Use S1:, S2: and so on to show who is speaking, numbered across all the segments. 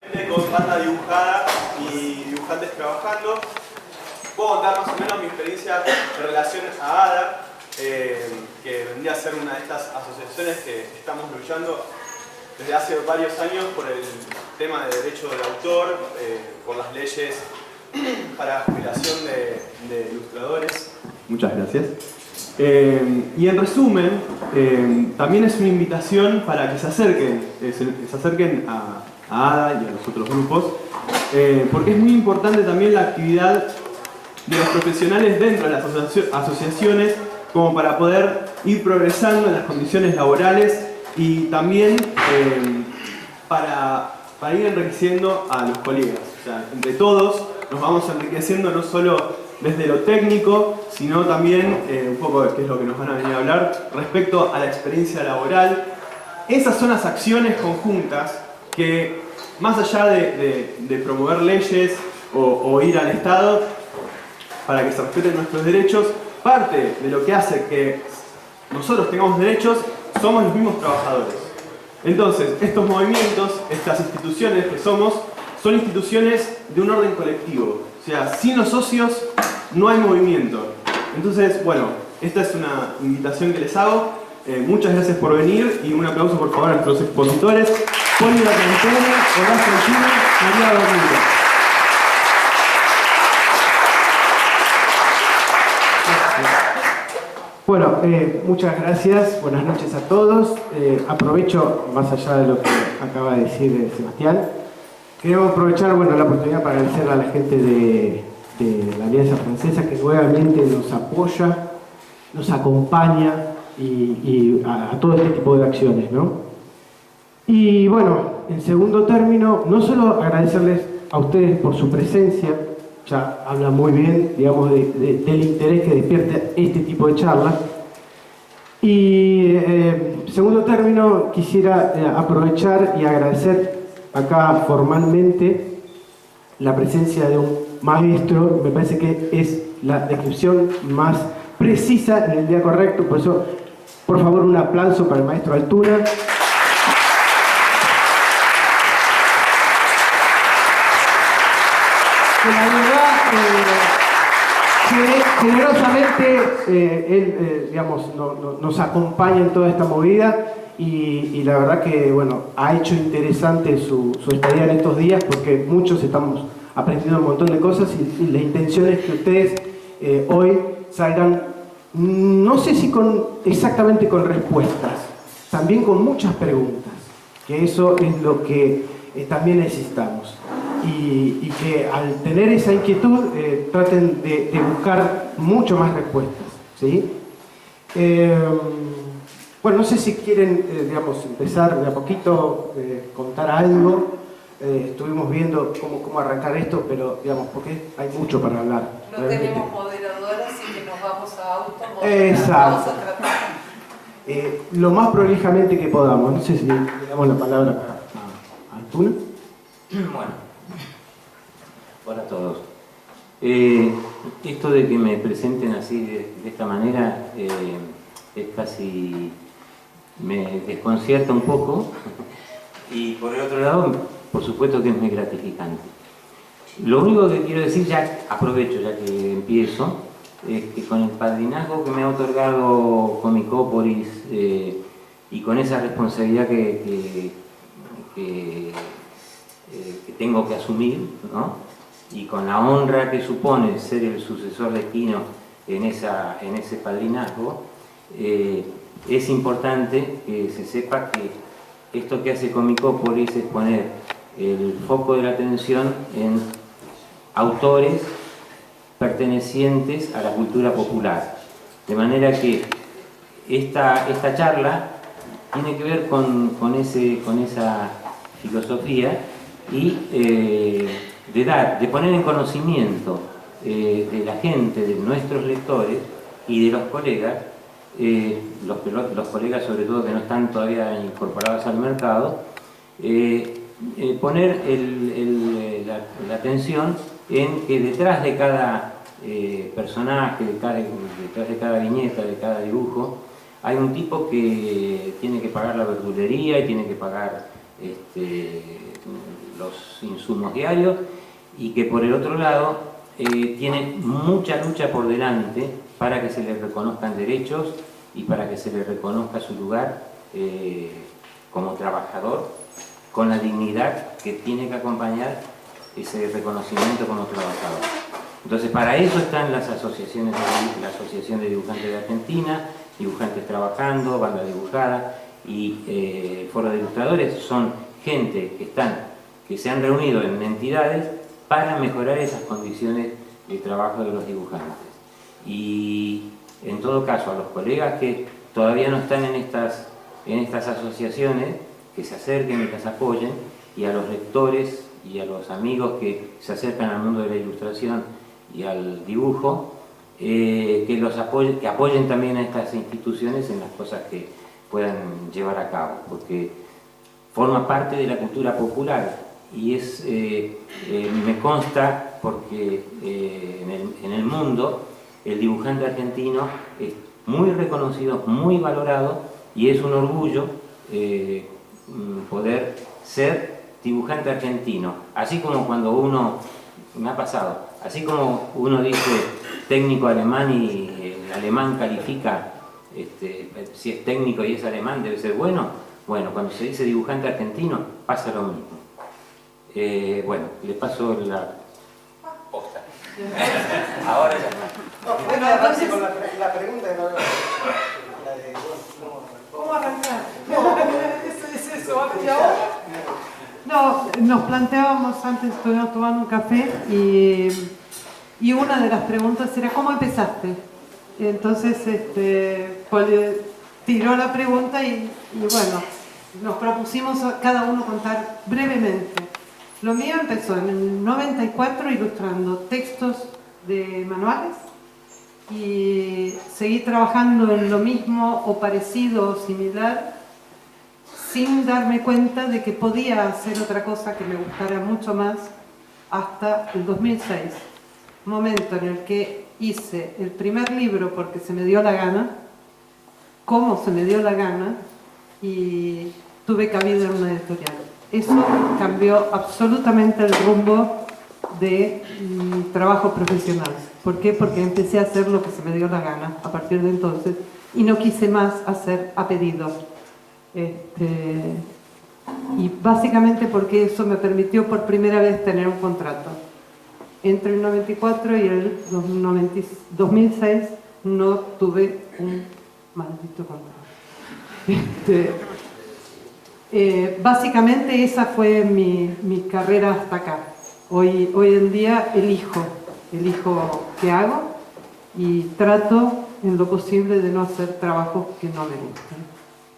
S1: Con banda dibujada y dibujantes trabajando. Puedo contar más o menos mi experiencia en relación a ADA, que vendría a ser una de estas asociaciones que estamos luchando desde hace varios años por el tema de derecho del autor, por las leyes para jubilación de ilustradores. Muchas gracias. Y en resumen, también es una invitación para que se acerquen a ADA y a los otros grupos, porque es muy importante también la actividad de los profesionales dentro de las asociaciones, como para poder ir progresando en las condiciones laborales y también para ir enriqueciendo a los colegas. O sea, entre todos nos vamos enriqueciendo no solo desde lo técnico, sino también un poco, que es lo que nos van a venir a hablar, respecto a la experiencia laboral. Esas son las acciones conjuntas que, más allá de promover leyes o ir al Estado para que se respeten nuestros derechos, parte de lo que hace que nosotros tengamos derechos somos los mismos trabajadores. Entonces, estos movimientos, estas instituciones que somos, son instituciones de un orden colectivo. O sea, sin los socios no hay movimiento. Entonces, bueno, esta es una invitación que les hago. Muchas gracias por venir y un aplauso por favor a nuestros expositores. Poli Cantone, Horacio Chino, María Domingo.
S2: Bueno, muchas gracias, buenas noches a todos. Aprovecho, más allá de lo que acaba de decir Sebastián, queremos aprovechar la oportunidad para agradecer a la gente de la Alianza Francesa que nuevamente nos apoya, nos acompaña y a todo este tipo de acciones, ¿no? Y bueno, en segundo término, no solo agradecerles a ustedes por su presencia, ya habla muy bien, digamos, del interés que despierta este tipo de charlas. Y en segundo término, quisiera aprovechar y agradecer acá formalmente la presencia de un maestro. Me parece que es la descripción más precisa en el día correcto, por eso, por favor, un aplauso para el maestro Altuna. Que la verdad, generosamente él digamos, nos acompaña en toda esta movida y la verdad que ha hecho interesante su estadía en estos días, porque muchos estamos aprendiendo un montón de cosas y la intención es que ustedes hoy salgan, no sé si exactamente con respuestas, también con muchas preguntas, que eso es lo que también necesitamos. Y que al tener esa inquietud traten de buscar mucho más respuestas, ¿sí? No sé si quieren empezar de a poquito, contar algo. Estuvimos viendo cómo arrancar esto, pero porque hay mucho para hablar.
S3: No tenemos moderadora, así que nos vamos a auto.
S2: Exacto. Lo más prolijamente que podamos. No sé si le damos la palabra a Altuna.
S4: Hola a todos. Esto de que me presenten así de esta manera es casi... me desconcierta un poco y por el otro lado, por supuesto que es muy gratificante. Lo único que quiero decir, ya aprovecho ya que empiezo, es que con el padrinazgo que me ha otorgado Comicópolis y con esa responsabilidad que tengo que asumir, ¿no? Y con la honra que supone ser el sucesor de Quino en ese padrinazgo, es importante que se sepa que esto que hace Comicópolis es poner el foco de la atención en autores pertenecientes a la cultura popular. De manera que esta charla tiene que ver con esa filosofía y de poner en conocimiento de la gente, de nuestros lectores y de los colegas, los colegas sobre todo que no están todavía incorporados al mercado, poner la atención en que detrás de cada personaje, detrás de cada viñeta, de cada dibujo, hay un tipo que tiene que pagar la verdulería y tiene que pagar los insumos diarios, y que por el otro lado tiene mucha lucha por delante para que se les reconozcan derechos y para que se les reconozca su lugar como trabajador, con la dignidad que tiene que acompañar ese reconocimiento como trabajador. Entonces, para eso están las asociaciones, la Asociación de Dibujantes de Argentina, Dibujantes Trabajando, Banda Dibujada y el Foro de Ilustradores. Son gente que se han reunido en entidades para mejorar esas condiciones de trabajo de los dibujantes. Y en todo caso, a los colegas que todavía no están en estas asociaciones, que se acerquen y que las apoyen, y a los lectores y a los amigos que se acercan al mundo de la ilustración y al dibujo, que apoyen también a estas instituciones en las cosas que puedan llevar a cabo, porque forma parte de la cultura popular y me consta porque en el mundo el dibujante argentino es muy reconocido, muy valorado, y es un orgullo poder ser dibujante argentino. Así como cuando me ha pasado, así como uno dice técnico alemán y el alemán califica, si es técnico y es alemán debe ser bueno. Bueno, cuando se dice dibujante argentino pasa lo mismo. Bueno, le paso la posta. Ahora ya.
S5: No, bueno, entonces con la pregunta de la de
S3: ¿Cómo arrancar? Eso, ¿y ahora?
S6: No, nos planteábamos antes, estuvimos tomando un café y una de las preguntas era ¿cómo empezaste? Entonces Paul tiró la pregunta y bueno, nos propusimos a cada uno contar brevemente. Lo mío empezó en el 94 ilustrando textos de manuales y seguí trabajando en lo mismo o parecido o similar sin darme cuenta de que podía hacer otra cosa que me gustara mucho más hasta el 2006, momento en el que hice el primer libro porque se me dio la gana, como se me dio la gana, y tuve cabida en una editorial. Eso cambió absolutamente el rumbo de mi trabajo profesional. ¿Por qué? Porque empecé a hacer lo que se me dio la gana a partir de entonces y no quise más hacer a pedido. Y básicamente porque eso me permitió por primera vez tener un contrato. Entre el 94 y el 2006 no tuve un maldito contrato. Básicamente esa fue mi carrera hasta acá. Hoy en día elijo qué hago y trato en lo posible de no hacer trabajos que no me gustan,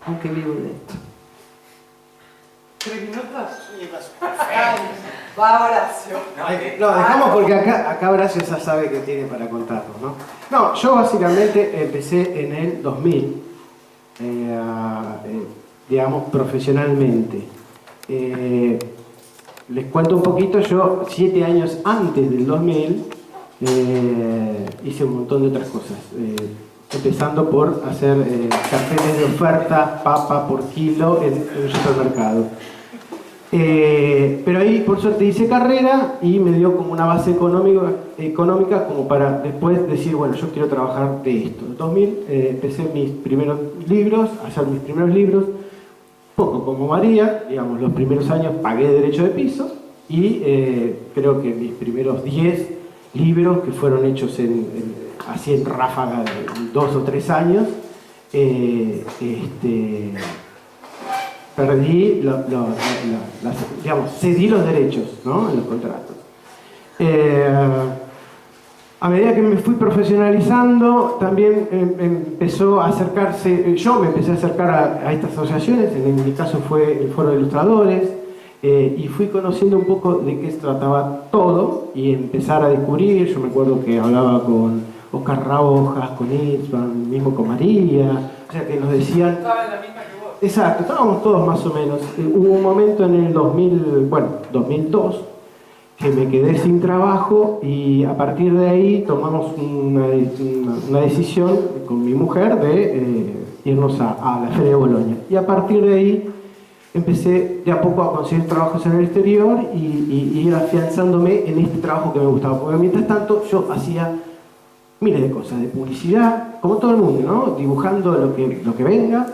S6: aunque vivo de esto.
S3: 3 minutos. Va Horacio.
S2: No, dejamos porque acá Horacio ya sabe que tiene para contarnos, ¿no? No, yo básicamente empecé en el 2000, digamos, profesionalmente. Les cuento un poquito, yo 7 años antes del 2000 hice un montón de otras cosas. Empezando por hacer carteles de oferta, papa por kilo en un supermercado. Pero ahí por suerte hice carrera y me dio como una base económica como para después decir, bueno, yo quiero trabajar de esto. En 2000 empecé mis primeros libros, a hacer mis primeros libros, poco como María, digamos, los primeros años pagué derecho de piso y creo que mis primeros 10 libros que fueron hechos así en ráfaga de 2 o 3 años, perdí, digamos, cedí los derechos, ¿no? En los contratos. A medida que me fui profesionalizando, también empezó a acercarse, yo me empecé a acercar a estas asociaciones, en mi caso fue el Foro de Ilustradores, y fui conociendo un poco de qué se trataba todo y empezar a descubrir. Yo me acuerdo que hablaba con Oscar Raujas, con Itzman, mismo con María, o sea que nos decían...
S3: Estaba en la misma que vos.
S2: Exacto, estábamos todos más o menos. Hubo un momento en el 2002, que me quedé sin trabajo y a partir de ahí tomamos una decisión con mi mujer de irnos a la Feria de Bolonia. Y a partir de ahí empecé de a poco a conseguir trabajos en el exterior y ir afianzándome en este trabajo que me gustaba. Porque mientras tanto yo hacía miles de cosas, de publicidad, como todo el mundo, ¿no? Dibujando lo que venga,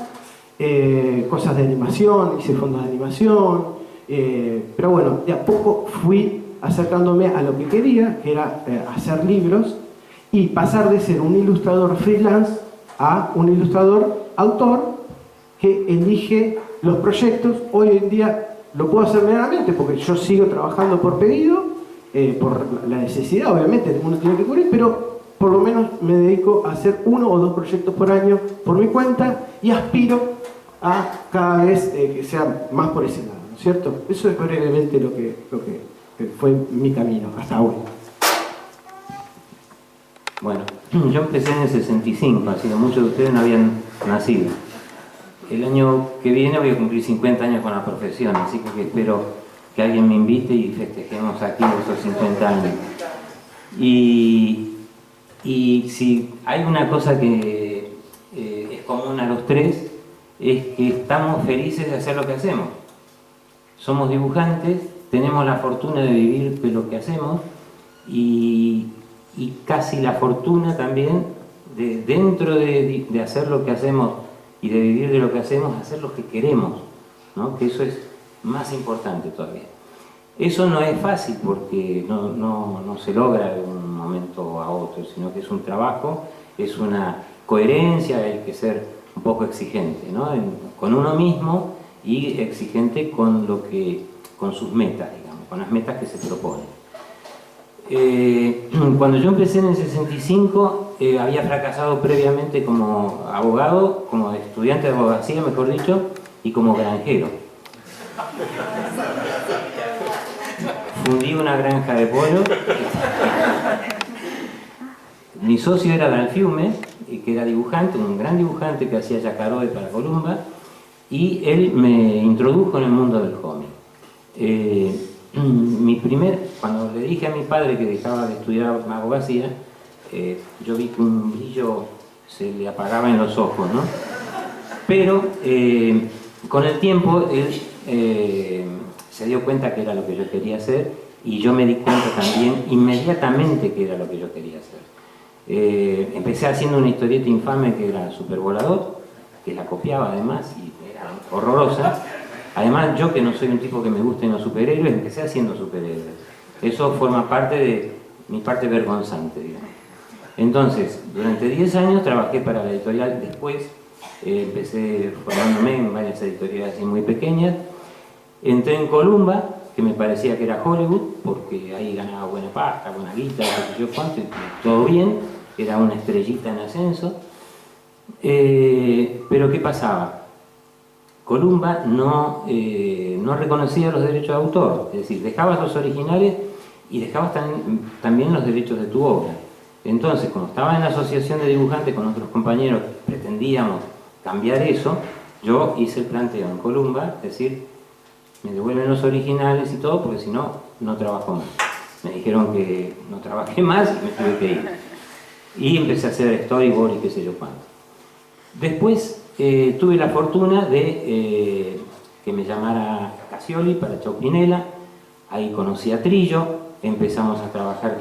S2: cosas de animación, hice fondos de animación, pero bueno, de a poco fui acercándome a lo que quería, que era hacer libros y pasar de ser un ilustrador freelance a un ilustrador autor que elige los proyectos. Hoy en día lo puedo hacer medianamente porque yo sigo trabajando por pedido, por la necesidad, obviamente, uno tiene que cubrir, pero por lo menos me dedico a hacer 1 o 2 proyectos por año por mi cuenta y aspiro a cada vez que sea más por ese lado, ¿no es cierto? Eso es brevemente lo que fue mi camino hasta hoy.
S4: Bueno, yo empecé en el 65, así que muchos de ustedes no habían nacido. El año que viene voy a cumplir 50 años con la profesión, así que espero que alguien me invite y festejemos aquí esos 50 años. Y si hay una cosa que es común a los tres, es que estamos felices de hacer lo que hacemos. Somos dibujantes, tenemos la fortuna de vivir de lo que hacemos y casi la fortuna también de dentro de hacer lo que hacemos y de vivir de lo que hacemos, hacer lo que queremos, ¿no? Que eso es más importante todavía. Eso no es fácil porque no se logra de un momento a otro, sino que es un trabajo, es una coherencia, hay que ser un poco exigente, ¿no? Con uno mismo y exigente con sus metas, digamos, con las metas que se proponen. Cuando yo empecé en el 65 había fracasado previamente como abogado, como estudiante de abogacía, mejor dicho, y como granjero. Fundí una granja de pollo. Mi socio era Dan Fiume, que era dibujante, un gran dibujante que hacía yacarobe para Columba, y él me introdujo en el mundo del cómic. Cuando le dije a mi padre que dejaba de estudiar abogacía, yo vi que un brillo se le apagaba en los ojos, ¿no? Pero con el tiempo él se dio cuenta que era lo que yo quería hacer y yo me di cuenta también inmediatamente que era lo que yo quería hacer. Empecé haciendo una historieta infame que era Supervolador, que la copiaba además y era horrorosa. Además, yo que no soy un tipo que me gusten los superhéroes, empecé haciendo superhéroes. Eso forma parte de mi parte vergonzante, digamos. Entonces, durante 10 años trabajé para la editorial. Después empecé formándome en varias editoriales así muy pequeñas. Entré en Columba, que me parecía que era Hollywood, porque ahí ganaba buena pasta, buena guita, no sé yo cuánto, y todo bien. Era una estrellita en ascenso. Pero ¿qué pasaba? Columba no reconocía los derechos de autor, es decir, dejabas los originales y dejabas también los derechos de tu obra. Entonces, como estaba en la asociación de dibujantes con otros compañeros, pretendíamos cambiar eso, yo hice el planteo en Columba, es decir, me devuelven los originales y todo, porque si no, no trabajo más. Me dijeron que no trabajé más y me tuve que ir. Y empecé a hacer storyboard y qué sé yo cuánto. Después tuve la fortuna de que me llamara Casioli para Chaupinela, ahí conocí a Trillo, empezamos a trabajar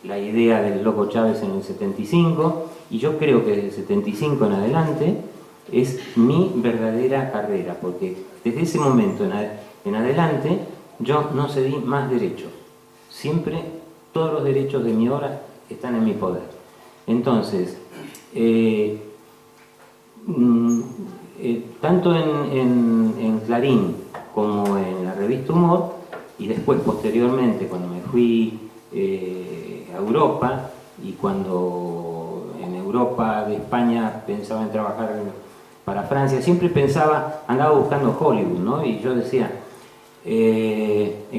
S4: la idea del Loco Chávez en el 75, y yo creo que desde el 75 en adelante es mi verdadera carrera, porque desde ese momento en adelante yo no cedí más derechos, siempre todos los derechos de mi obra están en mi poder. Entonces, tanto en Clarín como en la revista Humor, y después posteriormente cuando me fui a Europa, y cuando en Europa de España pensaba en trabajar para Francia, siempre andaba buscando Hollywood, ¿no? Y yo decía,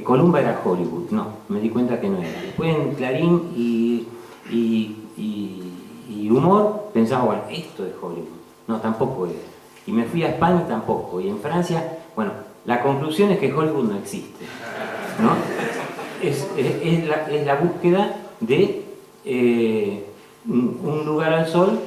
S4: Columba era Hollywood, no, me di cuenta que no era. Después en Clarín y Humor pensaba, bueno, esto es Hollywood. No, tampoco era. Y me fui a España y tampoco. Y en Francia, bueno, la conclusión es que Hollywood no existe, ¿no? Es la búsqueda de un lugar al sol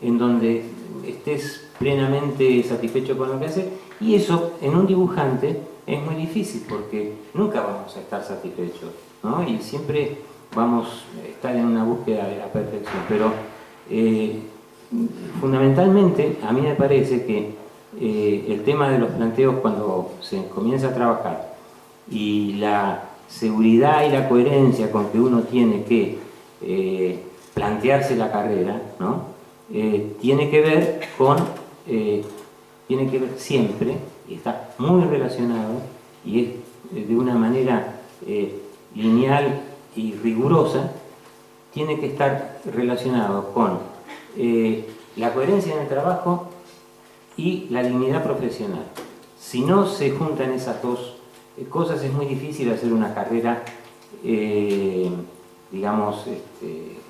S4: en donde estés plenamente satisfecho con lo que haces Y eso en un dibujante es muy difícil porque nunca vamos a estar satisfechos, ¿no? Y siempre vamos a estar en una búsqueda de la perfección. Pero fundamentalmente a mí me parece que el tema de los planteos cuando se comienza a trabajar y la seguridad y la coherencia con que uno tiene que plantearse la carrera, ¿no? Tiene que ver siempre, y está muy relacionado, y es de una manera lineal y rigurosa, tiene que estar relacionado con la coherencia en el trabajo y la dignidad profesional. Si no se juntan esas dos cosas, es muy difícil hacer una carrera, digamos,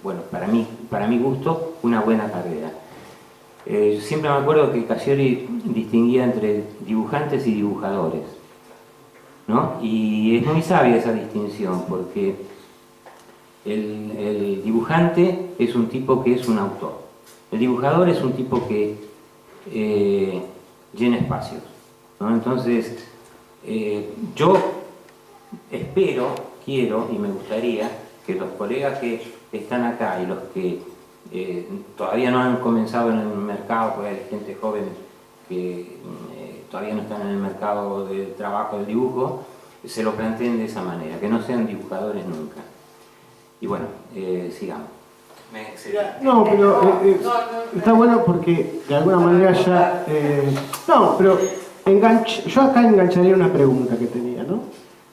S4: bueno, para mi gusto, una buena carrera. Siempre me acuerdo que Cascioli distinguía entre dibujantes y dibujadores, ¿no? Y es muy sabia esa distinción, porque el dibujante es un tipo que es un autor. El dibujador es un tipo que llena espacios, ¿no? Entonces, yo espero, quiero y me gustaría que los colegas que están acá y los que todavía no han comenzado en el mercado, porque hay gente joven que todavía no están en el mercado del trabajo del dibujo, se lo planteen de esa manera, que no sean dibujadores nunca. Y bueno, sigamos.
S2: No, pero está bueno porque de alguna manera ya... no, pero yo acá engancharía una pregunta que tenía, ¿no?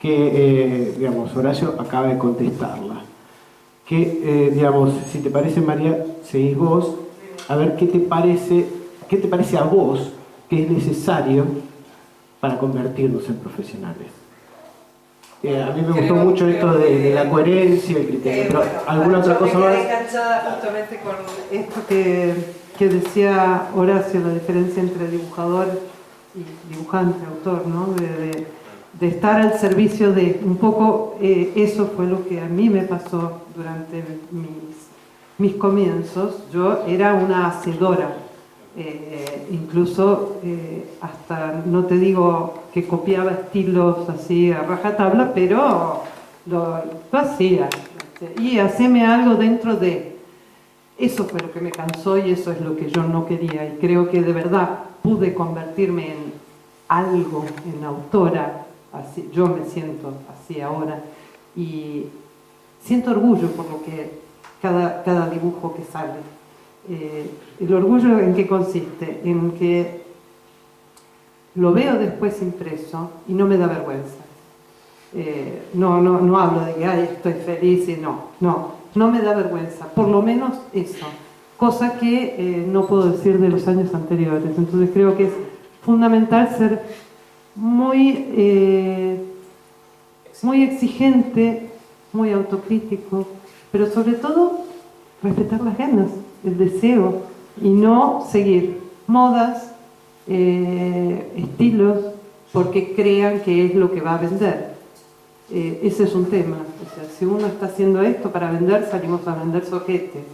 S2: Que, digamos, Horacio acaba de contestarla. Que, digamos, si te parece, María, seguís vos, a ver qué te parece a vos que es necesario para convertirnos en profesionales. A mí me gustó mucho esto de la coherencia, el criterio, pero ¿alguna otra cosa más?
S6: Me quedé enganchada justamente con esto que decía Horacio, la diferencia entre dibujador y dibujante, autor, ¿no? De estar al servicio de un poco, eso fue lo que a mí me pasó durante mis comienzos. Yo era una hacedora, incluso hasta, no te digo que copiaba estilos así a rajatabla, pero lo hacía. Y haceme algo dentro de... Eso fue lo que me cansó y eso es lo que yo no quería. Y creo que de verdad pude convertirme en algo, en autora. Así, yo me siento así ahora y siento orgullo por lo que cada dibujo que sale. ¿El orgullo en qué consiste? En que lo veo después impreso y no me da vergüenza. No hablo de que ay, estoy feliz y no me da vergüenza, por lo menos eso, cosa que no puedo decir de los años anteriores. Entonces creo que es fundamental ser muy exigente, muy autocrítico, pero sobre todo respetar las ganas, el deseo, y no seguir modas, estilos, porque crean que es lo que va a vender. Ese es un tema. O sea, si uno está haciendo esto para vender, salimos a vender soquete,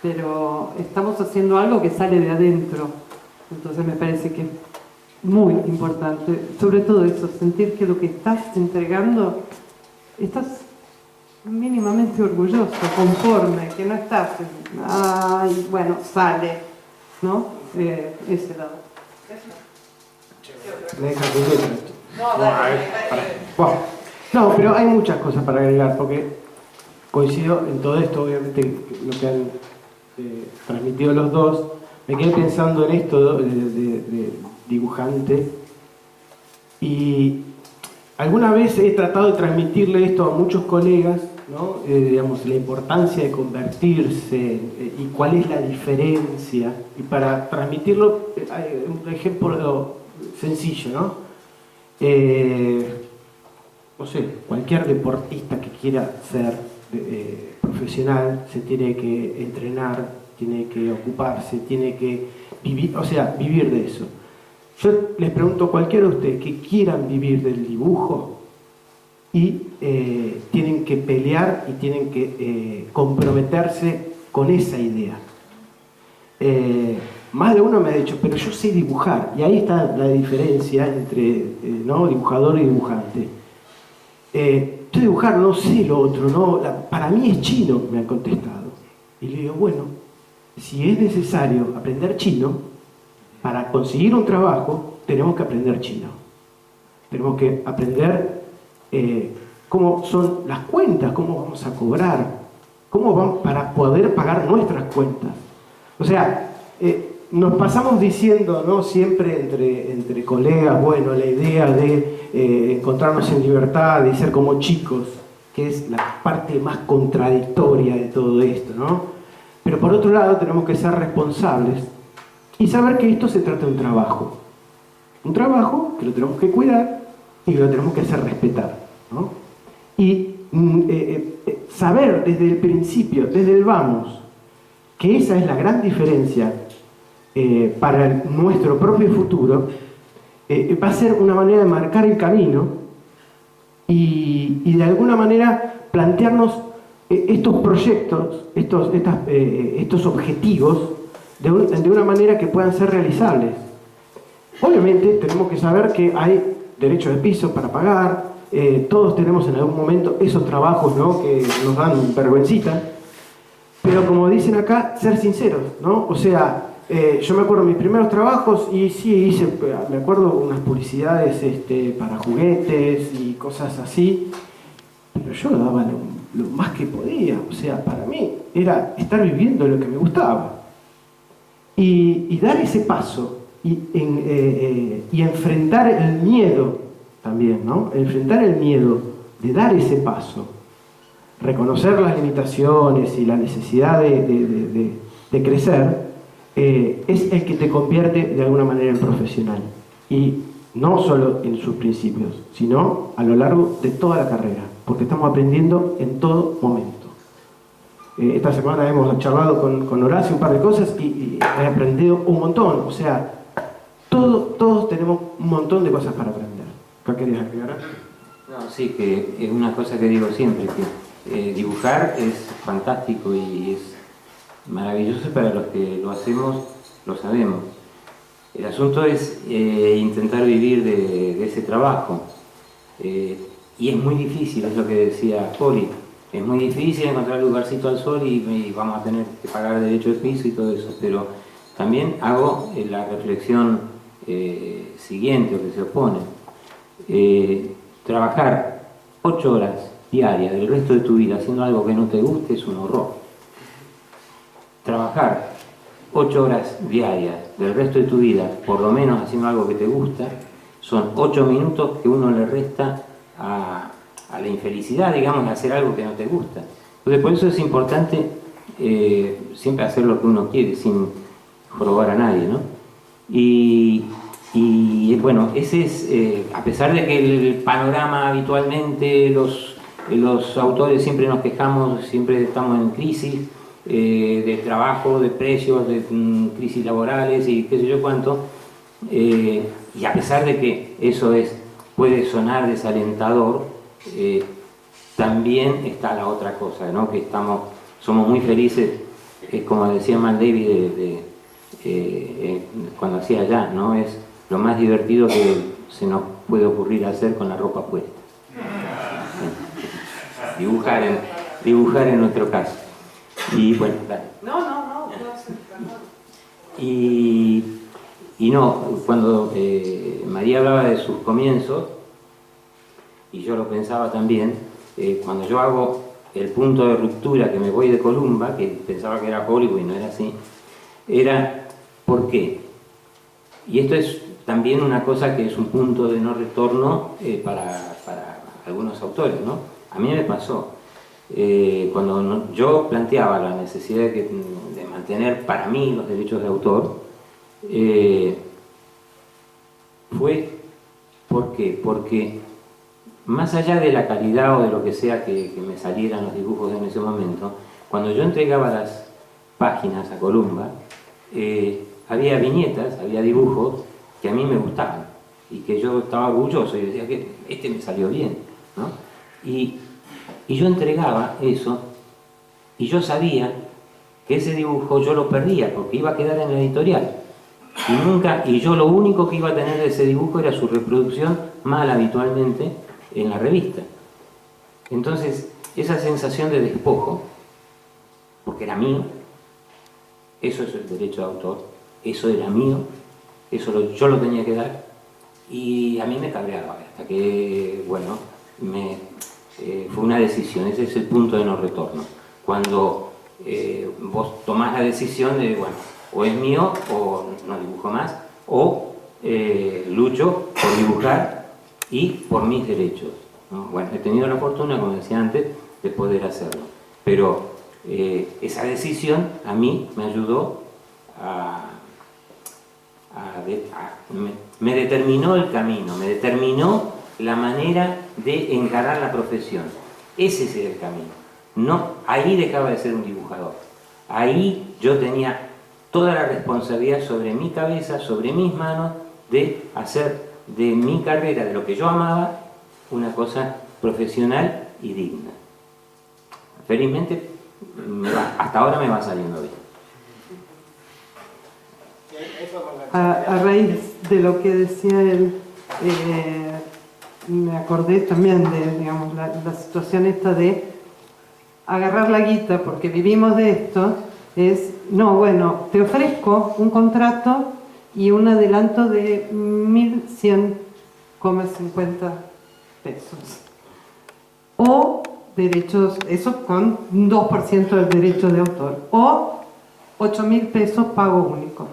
S6: pero estamos haciendo algo que sale de adentro. Entonces me parece que muy importante, sobre todo eso, sentir que lo que estás entregando, estás mínimamente orgulloso, conforme, que no estás, ay, bueno, sale, ¿no? Ese lado.
S2: Me deja completa.
S3: No, dale,
S2: Bueno, no, pero hay muchas cosas para agregar, porque coincido en todo esto, obviamente, lo que han transmitido los dos. Me quedé pensando en esto de dibujante, y alguna vez he tratado de transmitirle esto a muchos colegas, ¿no? Digamos, la importancia de convertirse y cuál es la diferencia. Y para transmitirlo, hay un ejemplo sencillo, ¿no? No sé, cualquier deportista que quiera ser profesional se tiene que entrenar, tiene que ocuparse, tiene que vivir, o sea, vivir de eso. Yo les pregunto a cualquiera de ustedes que quieran vivir del dibujo y tienen que pelear y tienen que comprometerse con esa idea. más de uno me ha dicho, pero yo sé dibujar, y ahí está la diferencia entre ¿no? dibujador y dibujante. Yo dibujar no sé lo otro, ¿no? Para mí es chino, me han contestado. Y le digo, bueno, si es necesario aprender chino, para conseguir un trabajo tenemos que aprender chino. Tenemos que aprender cómo son las cuentas, cómo vamos a cobrar, cómo vamos para poder pagar nuestras cuentas. O sea, nos pasamos diciendo, ¿no? Siempre entre colegas, bueno, la idea de encontrarnos en libertad, de ser como chicos, que es la parte más contradictoria de todo esto, ¿no? Pero por otro lado tenemos que ser responsables y saber que esto se trata de un trabajo. Un trabajo que lo tenemos que cuidar y que lo tenemos que hacer respetar, ¿no? Y saber desde el principio, desde el vamos, que esa es la gran diferencia para nuestro propio futuro, va a ser una manera de marcar el camino y de alguna manera plantearnos estos proyectos, estos objetivos de una manera que puedan ser realizables. Obviamente tenemos que saber que hay derechos de piso para pagar, todos tenemos en algún momento esos trabajos, ¿no? Que nos dan vergüencita, pero como dicen acá, ser sinceros, ¿no? O sea, yo me acuerdo de mis primeros trabajos y sí hice, me acuerdo, unas publicidades para juguetes y cosas así, pero yo daba lo más que podía. O sea, para mí era estar viviendo lo que me gustaba y dar ese paso y enfrentar el miedo también, ¿no? Enfrentar el miedo de dar ese paso, reconocer las limitaciones y la necesidad de crecer, es el que te convierte de alguna manera en profesional. Y no solo en sus principios, sino a lo largo de toda la carrera, porque estamos aprendiendo en todo momento. Esta semana hemos charlado con Horacio un par de cosas y he aprendido un montón. O sea, todos tenemos un montón de cosas para aprender. ¿Qué querías agregar?
S4: No, sí, que es una cosa que digo siempre, que dibujar es fantástico y es maravilloso para los que lo hacemos, lo sabemos. El asunto es intentar vivir de ese trabajo. Y es muy difícil, es lo que decía Poli. Es muy difícil encontrar lugarcito al sol y vamos a tener que pagar derecho de piso y todo eso. Pero también hago la reflexión siguiente, o que se opone. Trabajar 8 horas diarias del resto de tu vida haciendo algo que no te guste es un horror. Trabajar 8 horas diarias del resto de tu vida, por lo menos haciendo algo que te gusta, son 8 minutos que uno le resta a la infelicidad, digamos, de hacer algo que no te gusta. Entonces, por eso es importante siempre hacer lo que uno quiere, sin jorobar a nadie, ¿no? Y bueno, ese es, a pesar de que el panorama habitualmente, los autores siempre nos quejamos, siempre estamos en crisis, de trabajo, de precios, de crisis laborales y qué sé yo cuánto, y a pesar de que eso puede sonar desalentador, también está la otra cosa, ¿no? Que somos muy felices, como decía Mal David cuando hacía allá, ¿no? Es lo más divertido que se nos puede ocurrir hacer con la ropa puesta. Dibujar en nuestro caso. Y bueno, dale.
S3: No.
S4: Y no, cuando María hablaba de sus comienzos, y yo lo pensaba también, cuando yo hago el punto de ruptura, que me voy de Columba, que pensaba que era Hollywood y no era así, era ¿por qué? Y esto es también una cosa que es un punto de no retorno para algunos autores, ¿no? A mí me pasó. Cuando yo planteaba la necesidad de mantener para mí los derechos de autor, fue ¿por qué? Porque más allá de la calidad o de lo que sea que me salieran los dibujos en ese momento, cuando yo entregaba las páginas a Columba, había viñetas, había dibujos que a mí me gustaban y que yo estaba orgulloso y decía que este me salió bien, ¿no? Y yo entregaba eso y yo sabía que ese dibujo yo lo perdía porque iba a quedar en la editorial. y yo lo único que iba a tener de ese dibujo era su reproducción mal habitualmente en la revista. Entonces, esa sensación de despojo, porque era mío, eso es el derecho de autor, eso era mío, yo lo tenía que dar, y a mí me cabreaba, hasta que, bueno, fue una decisión, ese es el punto de no retorno. Cuando vos tomás la decisión de, bueno, o es mío o no dibujo más, o lucho por dibujar y por mis derechos, ¿no? Bueno, he tenido la fortuna, como decía antes, de poder hacerlo, pero esa decisión a mí me ayudó me determinó el camino, me determinó la manera de encarar la profesión. Ese es el camino. No, ahí dejaba de ser un dibujador. Ahí yo tenía toda la responsabilidad sobre mi cabeza, sobre mis manos, de hacer de mi carrera, de lo que yo amaba, una cosa profesional y digna. Felizmente, hasta ahora me va saliendo bien.
S6: A raíz de lo que decía él, me acordé también de, digamos, la situación esta de agarrar la guita, porque vivimos de esto, es, no, bueno, te ofrezco un contrato y un adelanto de 1.100,50 pesos. O derechos, eso con un 2% del derecho de autor. O 8.000 pesos pago único.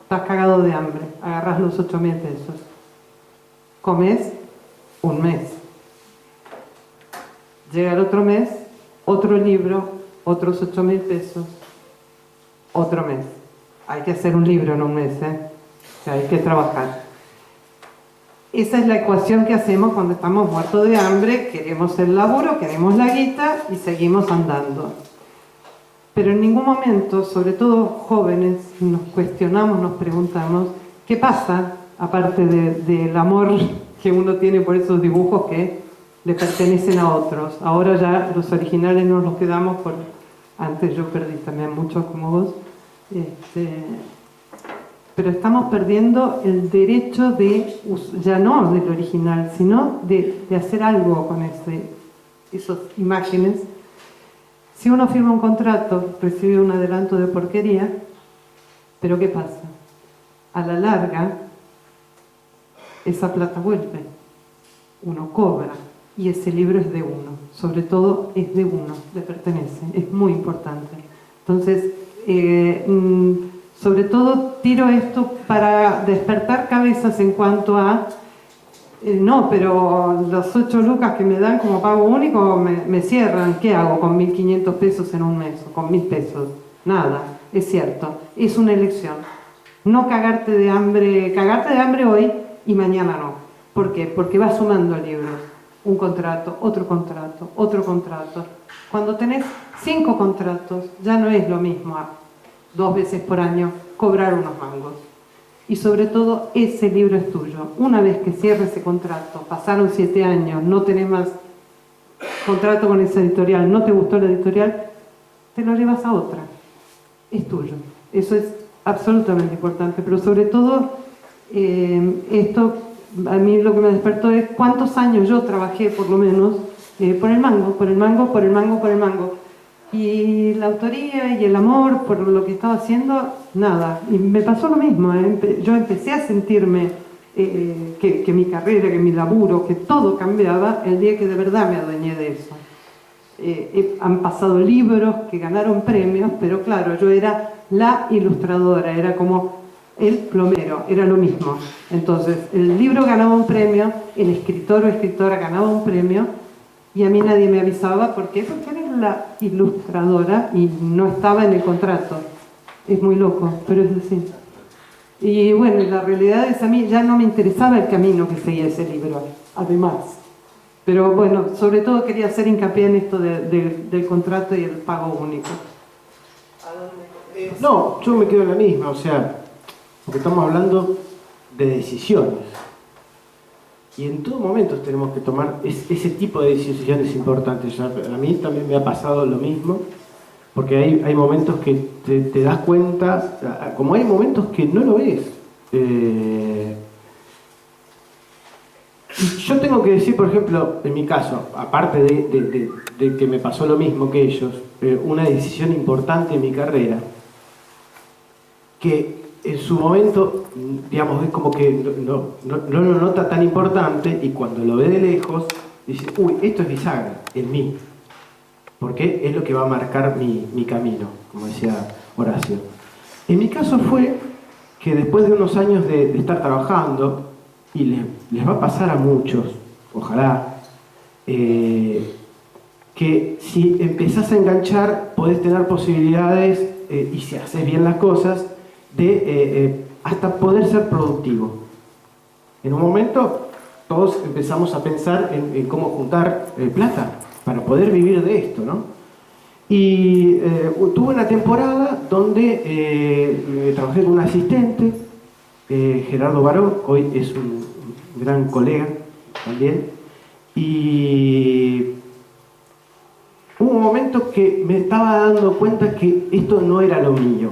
S6: Estás cagado de hambre, agarras los 8.000 pesos. Comes un mes. Llega el otro mes, otro libro, otros 8.000 pesos, otro mes. Hay que hacer un libro en un mes, o sea, hay que trabajar. Esa es la ecuación que hacemos cuando estamos muertos de hambre, queremos el laburo, queremos la guita y seguimos andando. Pero en ningún momento, sobre todo jóvenes, nos cuestionamos, nos preguntamos, ¿qué pasa? Aparte del amor que uno tiene por esos dibujos que le pertenecen a otros. Ahora ya los originales nos los quedamos por... Antes yo perdí también mucho como vos. Pero estamos perdiendo el derecho de, ya no del original, sino de hacer algo con esas imágenes. Si uno firma un contrato, recibe un adelanto de porquería, pero ¿qué pasa? A la larga, esa plata vuelve, uno cobra, y ese libro es de uno, sobre todo es de uno, le pertenece, es muy importante. Entonces, sobre todo tiro esto para despertar cabezas en cuanto a no, pero los 8 lucas que me dan como pago único me cierran. ¿Qué hago con 1.500 pesos en un mes o con 1.000 pesos? Nada, es cierto, es una elección. No cagarte de hambre hoy y mañana no. ¿Por qué? Porque vas sumando libros. Un contrato, otro contrato, otro contrato. Cuando tenés 5 contratos, ya no es lo mismo a 2 veces por año cobrar unos mangos. Y sobre todo, ese libro es tuyo. Una vez que cierres ese contrato, pasaron 7 años, no tenés más contrato con esa editorial, no te gustó la editorial, te lo llevas a otra. Es tuyo. Eso es absolutamente importante. Pero sobre todo, esto, a mí lo que me despertó es cuántos años yo trabajé, por lo menos, por el mango. Y la autoría y el amor por lo que estaba haciendo, nada. Y me pasó lo mismo. Yo empecé a sentirme que mi carrera, que mi laburo, que todo cambiaba el día que de verdad me adueñé de eso. Han pasado libros que ganaron premios, pero claro, yo era la ilustradora, era como el plomero, era lo mismo. Entonces, el libro ganaba un premio, el escritor o escritora ganaba un premio, y a mí nadie me avisaba. ¿Por qué? Porque eres la ilustradora y no estaba en el contrato. Es muy loco, pero es así. Y bueno, la realidad es, a mí ya no me interesaba el camino que seguía ese libro, además. Pero bueno, sobre todo quería hacer hincapié en esto del contrato y el pago único.
S2: No, yo me quedo en la misma, o sea, porque estamos hablando de decisiones. Y en todo momento tenemos que tomar ese tipo de decisiones importantes. A mí también me ha pasado lo mismo, porque hay momentos que te das cuenta, como hay momentos que no lo ves. Yo tengo que decir, por ejemplo, en mi caso, aparte de que me pasó lo mismo que ellos, una decisión importante en mi carrera, que en su momento, digamos, es como que no lo nota tan importante y cuando lo ve de lejos, dice, uy, esto es bisagra en mí, porque es lo que va a marcar mi camino, como decía Horacio. En mi caso fue que después de unos años de estar trabajando, y les va a pasar a muchos, ojalá, que si empezás a enganchar podés tener posibilidades, y si haces bien las cosas, de hasta poder ser productivo. En un momento todos empezamos a pensar en cómo juntar plata para poder vivir de esto, ¿no? Y tuve una temporada donde trabajé con un asistente, Gerardo Baró, hoy es un gran colega también, y hubo un momento que me estaba dando cuenta que esto no era lo mío,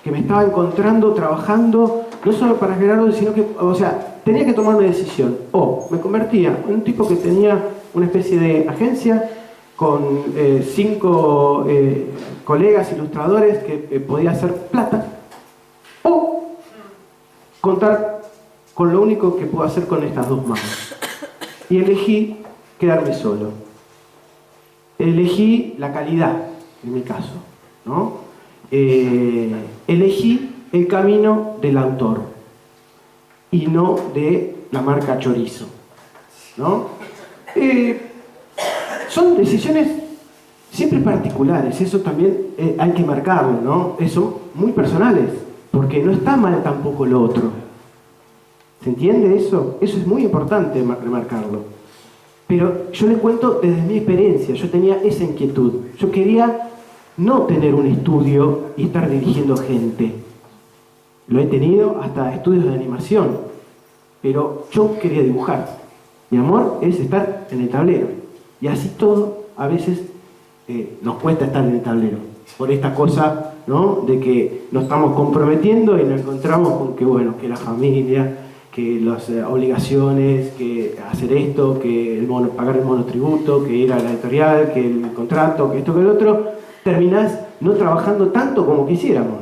S2: que me estaba encontrando trabajando no solo para Gerardo, sino que, o sea, tenía que tomar una decisión, o me convertía en un tipo que tenía una especie de agencia con 5 colegas ilustradores que podía hacer plata, o contar con lo único que puedo hacer con estas 2 manos. Y elegí quedarme solo. Elegí la calidad, en mi caso, ¿no? Elegí el camino del autor y no de la marca chorizo, ¿no? Son decisiones siempre particulares, eso también hay que marcarlo, ¿no? Son muy personales, porque no está mal tampoco lo otro. ¿Se entiende eso? Eso es muy importante remarcarlo. Pero yo le cuento desde mi experiencia, yo tenía esa inquietud. Yo quería no tener un estudio y estar dirigiendo gente. Lo he tenido hasta estudios de animación, pero yo quería dibujar. Mi amor es estar en el tablero. Y así todo, a veces nos cuesta estar en el tablero. Por esta cosa, ¿no?, de que nos estamos comprometiendo y nos encontramos con que, bueno, que la familia, que las obligaciones, que hacer esto, que pagar el monotributo, que ir a la editorial, que el contrato, que esto, que el otro, terminás no trabajando tanto como quisiéramos.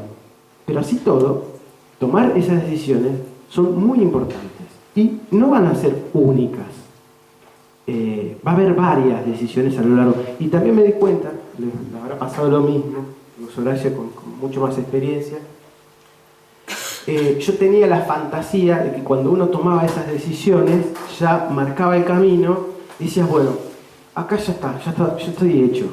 S2: Pero así todo, tomar esas decisiones son muy importantes y no van a ser únicas. Va a haber varias decisiones a lo largo. Y también me di cuenta, le habrá pasado lo mismo, Horacio con mucho más experiencia. Yo tenía la fantasía de que cuando uno tomaba esas decisiones, ya marcaba el camino y decías, bueno, acá ya está, yo estoy hecho.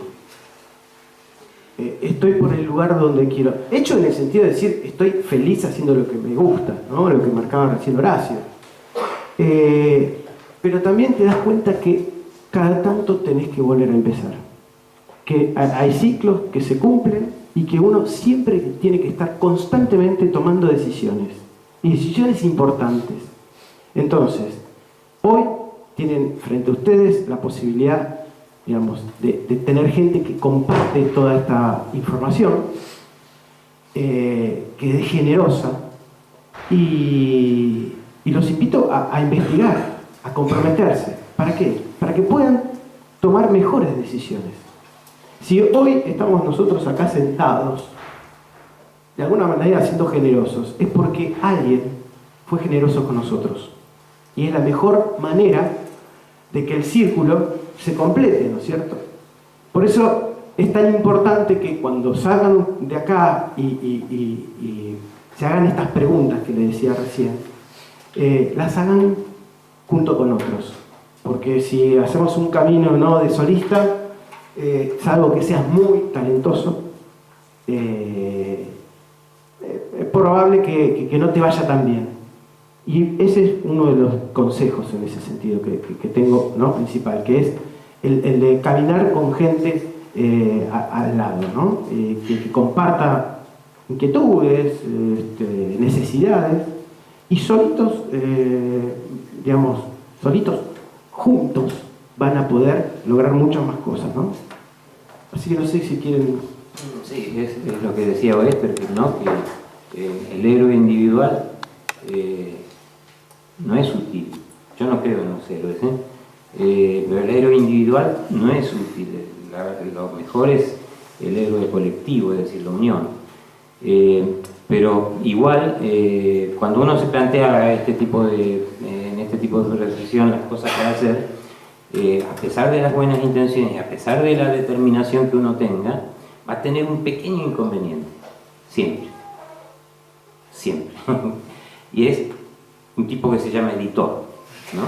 S2: Estoy por el lugar donde quiero. Hecho en el sentido de decir, estoy feliz haciendo lo que me gusta, ¿no? Lo que marcaba recién Horacio. Pero también te das cuenta que cada tanto tenés que volver a empezar. Que hay ciclos que se cumplen y que uno siempre tiene que estar constantemente tomando decisiones. Y decisiones importantes. Entonces, hoy tienen frente a ustedes la posibilidad, digamos, de tener gente que comparte toda esta información, que es generosa, y los invito a investigar, a comprometerse. ¿Para qué? Para que puedan tomar mejores decisiones. Si hoy estamos nosotros acá sentados, de alguna manera siendo generosos, es porque alguien fue generoso con nosotros. Y es la mejor manera de que el círculo se complete, ¿no es cierto? Por eso es tan importante que cuando salgan de acá y se hagan estas preguntas que le decía recién, las hagan junto con otros. Porque si hacemos un camino, ¿no?, de solista, salvo que seas muy talentoso, es probable que no te vaya tan bien. Y ese es uno de los consejos en ese sentido que tengo, ¿no?, principal, que es el de caminar con gente al lado, ¿no? Que comparta inquietudes, necesidades, y solitos, digamos, solitos, juntos, van a poder lograr muchas más cosas, ¿no? Así que no sé si quieren...
S4: Sí, es lo que decía Esther, ¿no? Que el héroe individual no es útil. Yo no creo en los héroes, pero el héroe individual no es útil. Lo mejor es el héroe colectivo, es decir, la unión. Pero igual, cuando uno se plantea en este tipo de reflexión las cosas que va a hacer, a pesar de las buenas intenciones, a pesar de la determinación que uno tenga, va a tener un pequeño inconveniente, siempre, siempre. Y es un tipo que se llama editor, ¿no?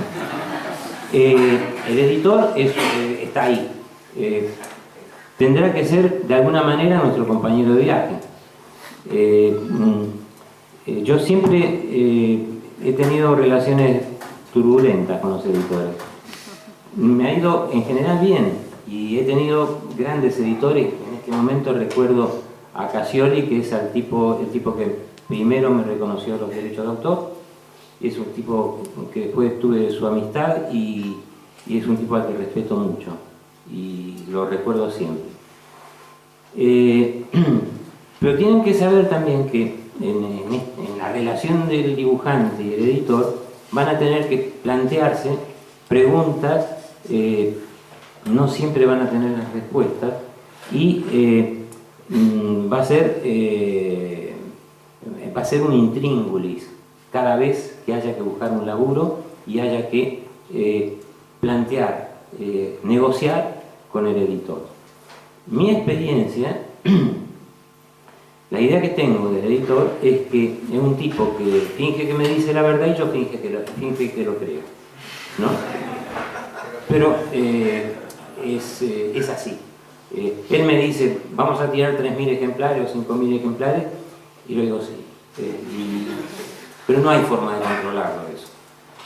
S4: El editor está ahí. Tendrá que ser de alguna manera nuestro compañero de viaje. Yo siempre he tenido relaciones turbulentas con los editores. Me ha ido en general bien y he tenido grandes editores. En este momento recuerdo a Casioli, que es el tipo que primero me reconoció los derechos de autor. Es un tipo que después tuve su amistad y es un tipo al que respeto mucho y lo recuerdo siempre. Pero tienen que saber también que en la relación del dibujante y el editor van a tener que plantearse preguntas, no siempre van a tener las respuestas y va a ser un intríngulis cada vez que haya que buscar un laburo y haya que plantear, negociar con el editor. Mi experiencia, la idea que tengo del editor es que es un tipo que finge que me dice la verdad y yo finge que lo creo, ¿no? Pero es así. Él me dice, vamos a tirar 3.000 ejemplares o 5.000 ejemplares, y yo digo sí. Pero no hay forma de controlarlo eso.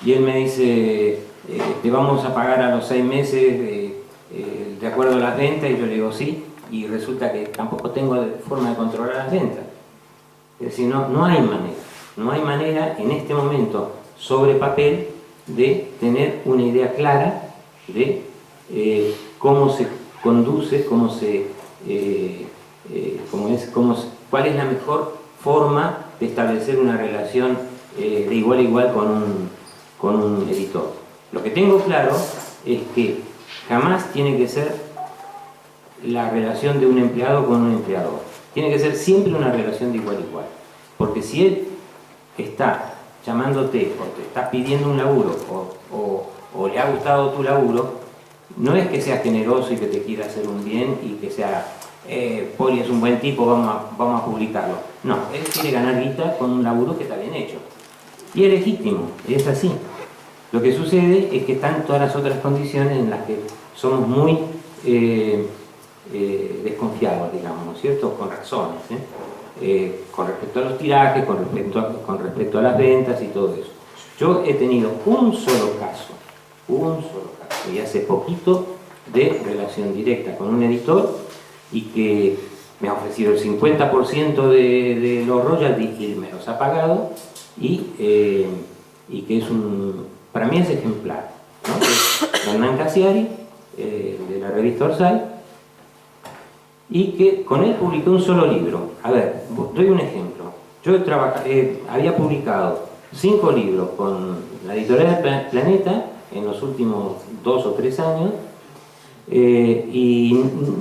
S4: Y él me dice, te vamos a pagar a los 6 meses de acuerdo a las ventas, y yo le digo sí, y resulta que tampoco tengo forma de controlar las ventas. Es decir, no hay manera en este momento sobre papel de tener una idea clara de cómo se conduce, cuál es la mejor forma de establecer una relación de igual a igual con un editor. Lo que tengo claro es que jamás tiene que ser la relación de un empleado con un empleador. Tiene que ser siempre una relación de igual a igual. Porque si él está llamándote o te está pidiendo un laburo o le ha gustado tu laburo, no es que sea generoso y que te quiera hacer un bien y que sea Poli es un buen tipo, vamos a publicarlo. No, él quiere ganar guita con un laburo que está bien hecho. Y es legítimo, es así. Lo que sucede es que están todas las otras condiciones en las que somos muy desconfiados, digamos, ¿no es cierto? Con razones, con respecto a los tirajes, con respecto a las ventas y todo eso. Yo he tenido un solo caso, y hace poquito, de relación directa con un editor y que me ha ofrecido el 50% de los royalties y me los ha pagado y que es para mí es ejemplar, ¿no? Es Hernán Casiari, de la revista Orsay, y que con él publiqué un solo libro. A ver, doy un ejemplo. Yo había publicado 5 libros con la editorial Planeta en los últimos 2 o 3 años y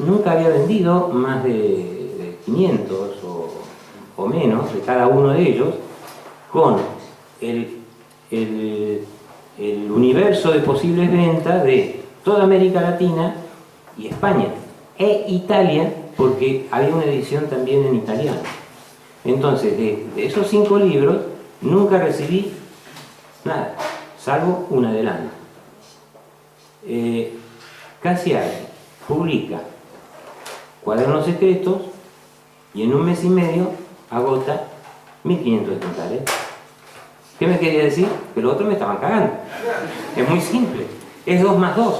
S4: nunca había vendido más de 500 o menos de cada uno de ellos, con el universo de posibles ventas de toda América Latina y España e Italia, porque había una edición también en italiano. Entonces, de esos 5 libros nunca recibí nada, salvo un adelanto. Casiari publica Cuadernos Secretos y en un mes y medio agota 1.500 ejemplares. ¿Qué me quería decir? Que los otros me estaban cagando. Es muy simple. Es 2 más 2.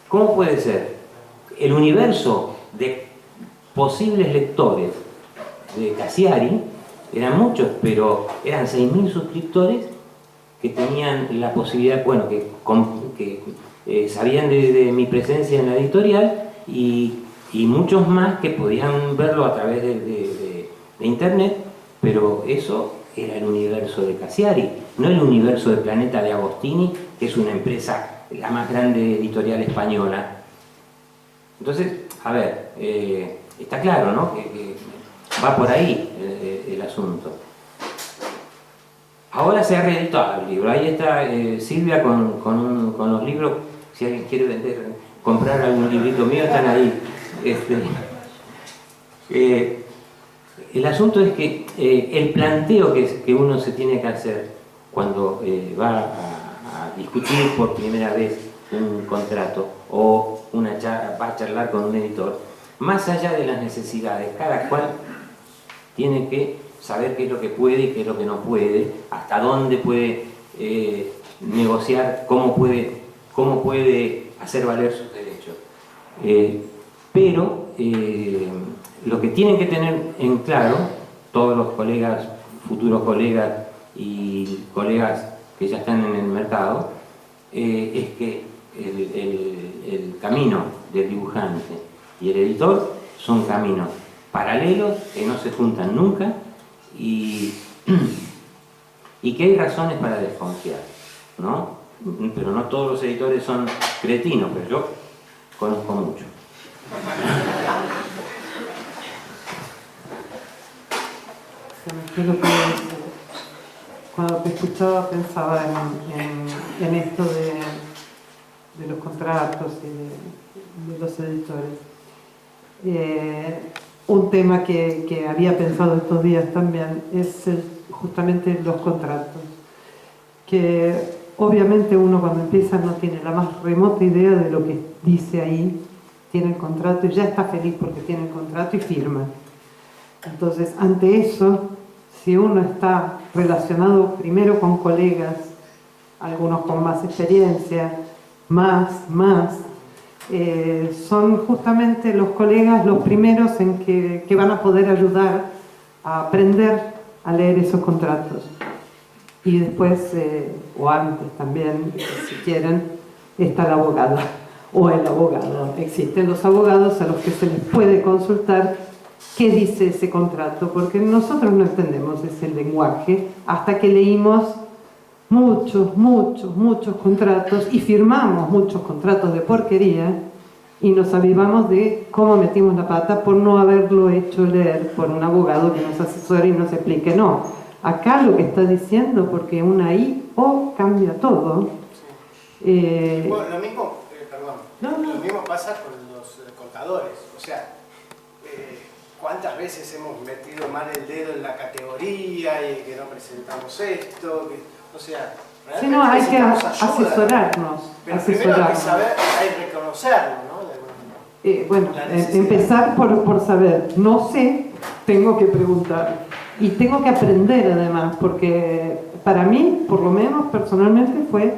S4: ¿Cómo puede ser? El universo de posibles lectores de Casiari eran muchos, pero eran 6.000 suscriptores que tenían la posibilidad, bueno, que sabían de mi presencia en la editorial y muchos más que podían verlo a través de internet, pero eso era el universo de Cassiari, no el universo de Planeta de Agostini, que es una empresa, la más grande editorial española. Entonces, a ver, está claro, ¿no? Que va por ahí el asunto. Ahora se ha reeditado el libro, ahí está Silvia con los libros, si alguien quiere comprar algún librito mío, están ahí. El asunto es que el planteo que uno se tiene que hacer cuando va a discutir por primera vez un contrato o va a charlar con un editor, más allá de las necesidades, cada cual tiene que saber qué es lo que puede y qué es lo que no puede, hasta dónde puede negociar, cómo puede hacer valer sus derechos. Pero lo que tienen que tener en claro todos los colegas, futuros colegas y colegas que ya están en el mercado, es que el camino del dibujante y el editor son caminos paralelos que no se juntan nunca y que hay razones para desconfiar, ¿no? Pero no todos los editores son cretinos, pero yo conozco mucho.
S6: Cuando te escuchaba pensaba en esto de los contratos y de los editores. Un tema que había pensado estos días también es justamente los contratos, que obviamente uno cuando empieza no tiene la más remota idea de lo que dice ahí, tiene el contrato y ya está feliz porque tiene el contrato y firma. Entonces, ante eso, si uno está relacionado primero con colegas, algunos con más experiencia, son justamente los colegas los primeros en que van a poder ayudar a aprender a leer esos contratos. Y después, o antes también, si quieren, está la abogada o el abogado. Existen los abogados a los que se les puede consultar qué dice ese contrato, porque nosotros no entendemos ese lenguaje hasta que leímos muchos contratos y firmamos muchos contratos de porquería y nos avivamos de cómo metimos la pata por no haberlo hecho leer por un abogado que nos asesore y nos explique. No, acá lo que está diciendo, porque una I o cambia todo.
S5: Bueno, lo mismo, perdón, lo mismo pasa con los contadores, o sea, ¿cuántas veces hemos metido mal el dedo en la categoría y que no presentamos esto? O sea,
S6: sí, no, hay que asesorarnos.
S5: Pero primero hay que saber, hay que reconocerlo, ¿no?
S6: Bueno, empezar por saber. No sé, tengo que preguntar. Y tengo que aprender además, porque para mí, por lo menos personalmente, fue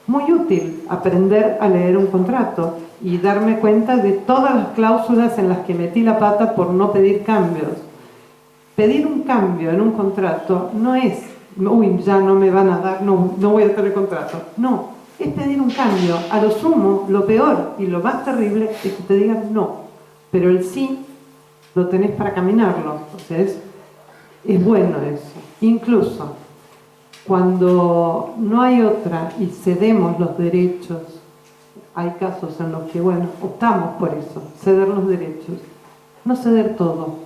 S6: muy útil aprender a leer un contrato y darme cuenta de todas las cláusulas en las que metí la pata por no pedir cambios. Pedir un cambio en un contrato no es, uy, ya no me van a dar, no voy a tener contrato. No, es pedir un cambio. A lo sumo, lo peor y lo más terrible es que te digan no, pero el sí lo tenés para caminarlo. O sea, es bueno eso. Incluso cuando no hay otra y cedemos los derechos, hay casos en los que, bueno, optamos por eso, ceder los derechos. No ceder todo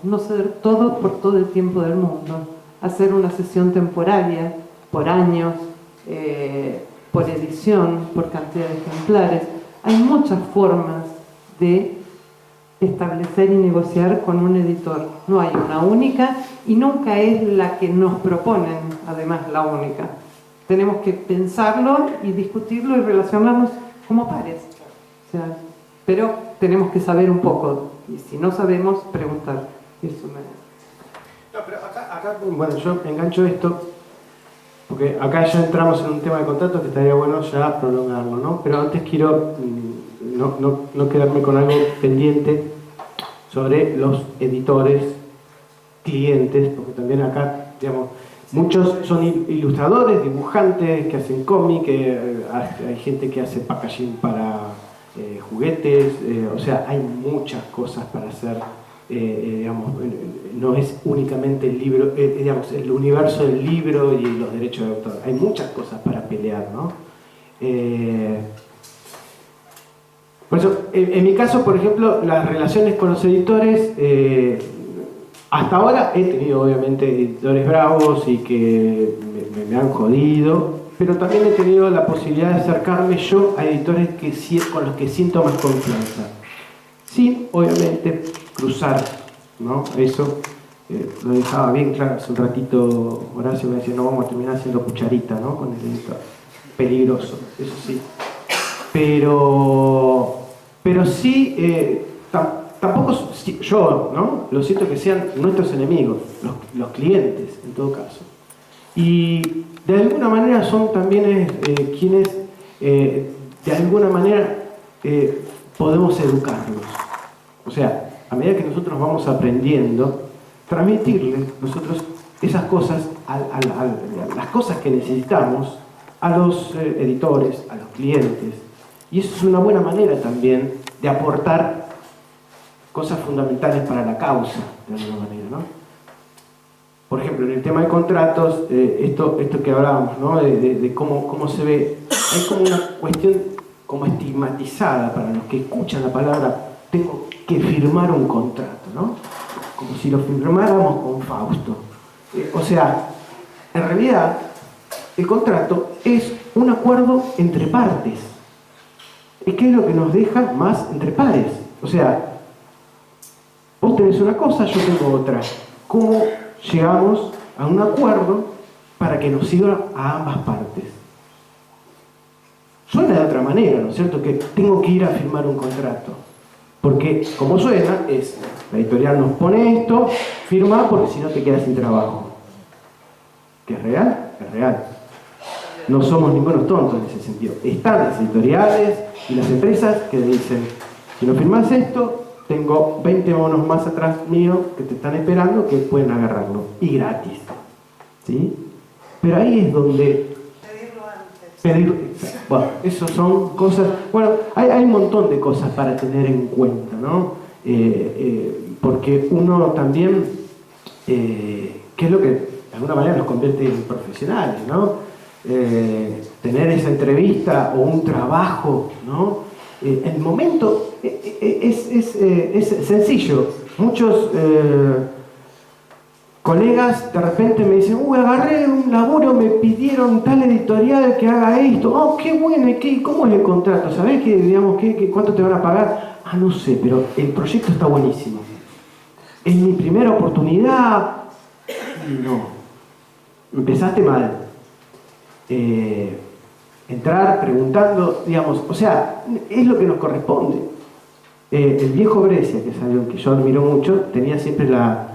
S6: por todo el tiempo del mundo. Hacer una sesión temporaria, por años, por edición, por cantidad de ejemplares. Hay muchas formas de establecer y negociar con un editor. No hay una única y nunca es la que nos proponen, además, la única. Tenemos que pensarlo y discutirlo y relacionarnos como pares. O sea, pero tenemos que saber un poco y si no sabemos, preguntar. Eso
S5: No, pero acá,
S2: bueno, yo engancho esto porque acá ya entramos en un tema de contrato que estaría bueno ya prolongarlo, ¿no? Pero antes quiero no quedarme con algo pendiente sobre los editores, clientes, porque también acá, digamos, muchos son ilustradores, dibujantes que hacen cómic, hay gente que hace packaging para juguetes, o sea, hay muchas cosas para hacer digamos, no es únicamente el libro, digamos, el universo del libro y los derechos de autor. Hay muchas cosas para pelear, ¿no? Por eso, en mi caso, por ejemplo, las relaciones con los editores, hasta ahora he tenido obviamente editores bravos y que me han jodido, pero también he tenido la posibilidad de acercarme yo a editores con los que siento más confianza, sin obviamente cruzar, ¿no? Eso lo dejaba bien claro hace un ratito. Horacio me decía, no vamos a terminar haciendo cucharita, ¿no? Con el editor. Peligroso, eso sí. Pero sí, tampoco yo, ¿no? Lo siento que sean nuestros enemigos, los clientes, en todo caso. Y de alguna manera son también quienes, de alguna manera, podemos educarlos. O sea, a medida que nosotros vamos aprendiendo, transmitirle nosotros esas cosas, las cosas que necesitamos, a los editores, a los clientes. Y eso es una buena manera también de aportar cosas fundamentales para la causa, de alguna manera, ¿no? Por ejemplo, en el tema de contratos, esto que hablábamos, ¿no? De cómo se ve, hay como una cuestión como estigmatizada para los que escuchan la palabra, tengo que firmar un contrato, ¿no? Como si lo firmáramos con Fausto. O sea, en realidad, el contrato es un acuerdo entre partes. Es que es lo que nos deja más entre pares. O sea, vos tenés una cosa, yo tengo otra. ¿Cómo llegamos a un acuerdo para que nos sirva a ambas partes? Suena de otra manera, ¿no es cierto? Que tengo que ir a firmar un contrato. Porque, como suena, es la editorial nos pone esto, firma porque si no te quedas sin trabajo. ¿Que es real? Es real. No somos ningunos tontos en ese sentido. Están las editoriales y las empresas que dicen, si no firmas esto, tengo 20 monos más atrás mío que te están esperando que pueden agarrarlo. Y gratis. ¿Sí? Pero ahí es donde... Pedirlo antes. Bueno, eso son cosas... Bueno, hay un montón de cosas para tener en cuenta, ¿no? Porque uno también... ¿qué es lo que de alguna manera nos convierte en profesionales, ¿no? Tener esa entrevista o un trabajo, ¿no? El momento es sencillo. Muchos colegas de repente me dicen, agarré un laburo, me pidieron tal editorial que haga esto. Oh, qué bueno, ¿cómo es el contrato? ¿Sabés cuánto te van a pagar? Ah, no sé, pero el proyecto está buenísimo. Es mi primera oportunidad. No, empezaste mal. Entrar preguntando, digamos, o sea, es lo que nos corresponde. El viejo Brescia, que es algo que yo admiro mucho, tenía siempre la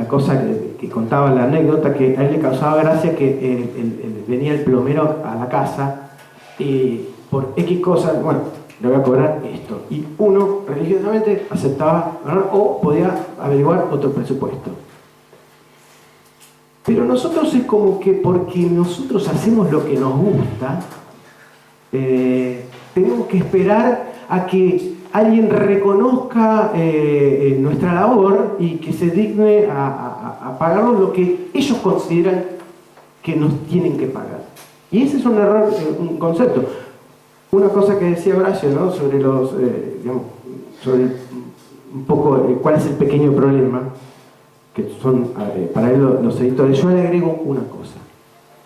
S2: cosa que contaba, la anécdota, que a él le causaba gracia que venía el plomero a la casa y por X cosas, bueno, le voy a cobrar esto. Y uno religiosamente aceptaba, ¿no? O podía averiguar otro presupuesto. Pero nosotros es como que porque nosotros hacemos lo que nos gusta, tenemos que esperar a que alguien reconozca nuestra labor y que se digne a pagarnos lo que ellos consideran que nos tienen que pagar. Y ese es un error, un concepto. Una cosa que decía Horacio, ¿no? Sobre sobre un poco cuál es el pequeño problema, que son para él los editores. Yo le agrego una cosa,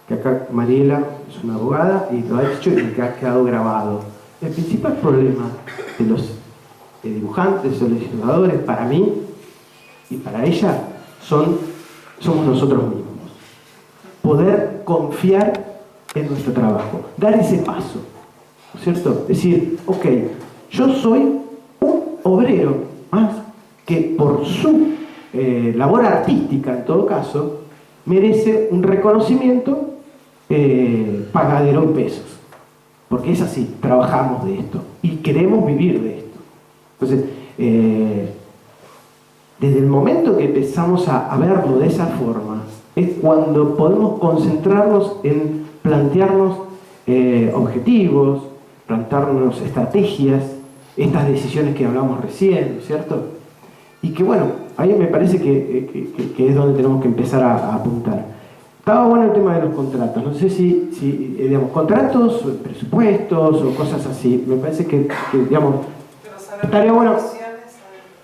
S2: que acá Mariela es una abogada y lo ha dicho y que ha quedado grabado. El principal problema de los dibujantes o los ilustradores, para mí y para ella, somos nosotros mismos. Poder confiar en nuestro trabajo, dar ese paso, ¿no es cierto? Decir, ok, yo soy un obrero más que por su labor artística, en todo caso, merece un reconocimiento pagadero en pesos. Porque es así, trabajamos de esto y queremos vivir de esto. Entonces, desde el momento que empezamos a verlo de esa forma, es cuando podemos concentrarnos en plantearnos objetivos, plantearnos estrategias, estas decisiones que hablamos recién, ¿cierto? y que bueno, ahí me parece que es donde tenemos que empezar a apuntar. Estaba bueno el tema de los contratos, no sé si digamos, contratos, presupuestos o cosas así, me parece que digamos,
S3: Pero saber
S2: estaría
S3: las
S2: bueno.
S3: condiciones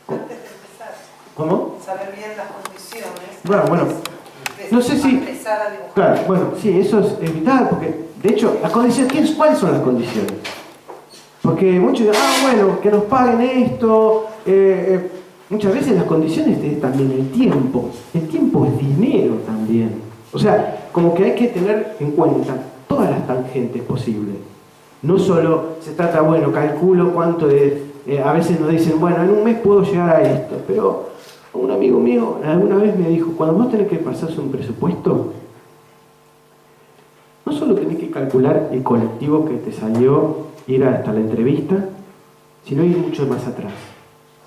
S3: antes de empezar.
S2: ¿Cómo?
S3: Saber bien las condiciones.
S2: Bueno,
S3: antes
S2: no sé
S3: de
S2: si...
S3: empezar a dibujar.
S2: Claro, bueno, sí, eso es vital, porque de hecho, las condiciones, ¿cuáles son las condiciones? Porque muchos dicen, bueno, que nos paguen esto. Muchas veces las condiciones es también el tiempo. El tiempo es dinero también. O sea, como que hay que tener en cuenta todas las tangentes posibles. No solo se trata, bueno, calculo cuánto es. A veces nos dicen, bueno, en un mes puedo llegar a esto. Pero un amigo mío alguna vez me dijo, cuando vos tenés que pasarse un presupuesto, no solo tenés que calcular el colectivo que te salió ir hasta la entrevista, sino ir mucho más atrás.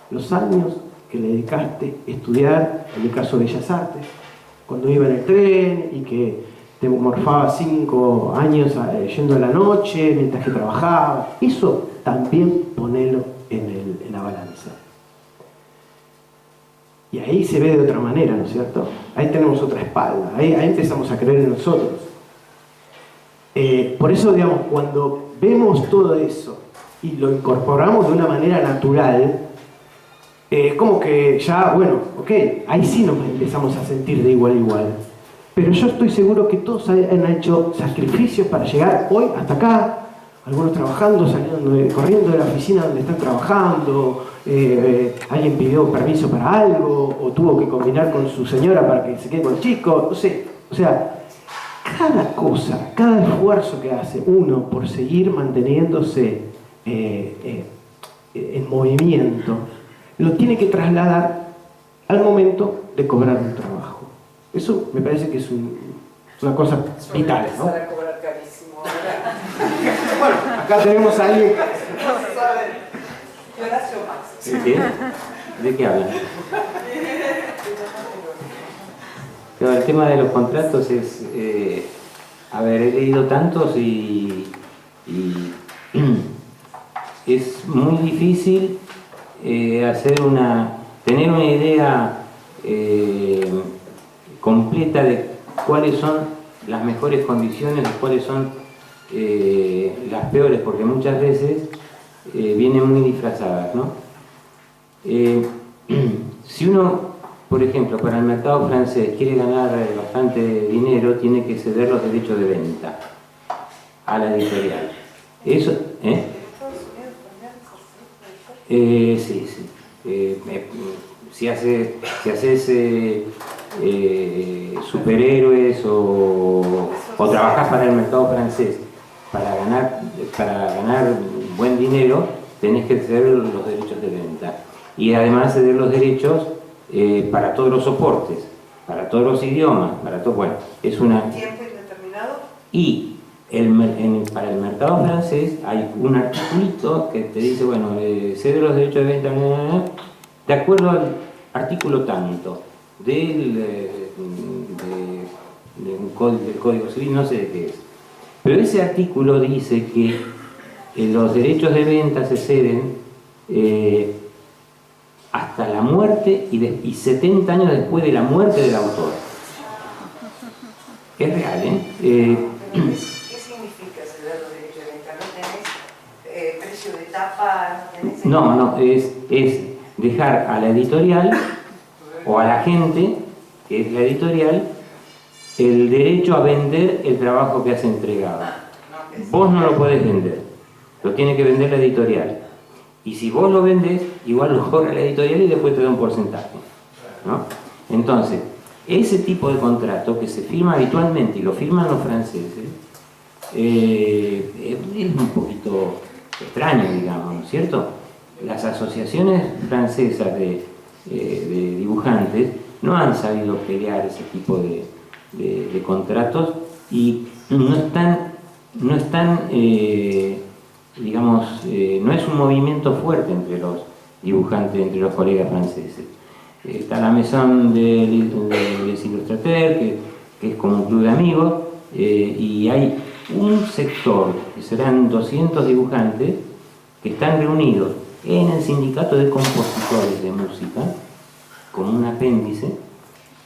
S2: Los años que le dedicaste a estudiar, en el caso de Bellas Artes, cuando iba en el tren y que te morfaba 5 años yendo a la noche mientras que trabajaba, eso también ponelo en la balanza. Y ahí se ve de otra manera, ¿no es cierto? Ahí tenemos otra espalda, ahí empezamos a creer en nosotros. Por eso, digamos, cuando vemos todo eso y lo incorporamos de una manera natural, como que ya, bueno, ok, ahí sí nos empezamos a sentir de igual a igual. Pero yo estoy seguro que todos han hecho sacrificios para llegar hoy hasta acá. Algunos trabajando, corriendo de la oficina donde están trabajando, alguien pidió permiso para algo, o tuvo que combinar con su señora para que se quede con el chico, no sé. O sea, cada cosa, cada esfuerzo que hace uno por seguir manteniéndose en movimiento, lo tiene que trasladar al momento de cobrar un trabajo. Eso me parece que es una cosa vital, ¿no?
S3: Empezar a cobrar carísimo ahora.
S2: Bueno, acá tenemos a alguien.
S3: Horacio Max.
S4: ¿Sí? ¿De qué hablan? Pero el tema de los contratos es, he leído tantos y es muy difícil tener una idea completa de cuáles son las mejores condiciones, cuáles son las peores, porque muchas veces vienen muy disfrazadas, ¿no? Si uno, por ejemplo, para el mercado francés quiere ganar bastante dinero, tiene que ceder los derechos de venta a la editorial. Eso, sí. Si haces superhéroes o trabajas para el mercado francés para ganar buen dinero, tenés que ceder los derechos de venta. Y además ceder los derechos para todos los soportes, para todos los idiomas, para todo. Bueno, es una...
S3: ¿Tiempo indeterminado?
S4: Y para el mercado francés hay un articulito que te dice, bueno, cede los derechos de venta de acuerdo al artículo tanto del Código Civil, no sé de qué es. Pero ese artículo dice que los derechos de venta se ceden hasta la muerte y 70 años después de la muerte del autor. Es real, ¿eh?
S3: ¿Qué significa ceder los derechos de venta? ¿No tenés precio de tapa?
S4: No, es dejar a la editorial o a la gente, que es la editorial, el derecho a vender el trabajo que has entregado. Vos no lo podés vender, lo tiene que vender la editorial. Y si vos lo vendés, igual lo cobra la editorial y después te da un porcentaje, ¿no? Entonces, ese tipo de contrato que se firma habitualmente, y lo firman los franceses, es un poquito extraño, digamos, ¿no es cierto? Las asociaciones francesas de dibujantes no han sabido pelear ese tipo de contratos y no están digamos, no es un movimiento fuerte entre los dibujantes, entre los colegas franceses. Está la Maison des Illustrateurs, que es como un club de amigos, y hay un sector, que serán 200 dibujantes, que están reunidos en el sindicato de compositores de música, como un apéndice,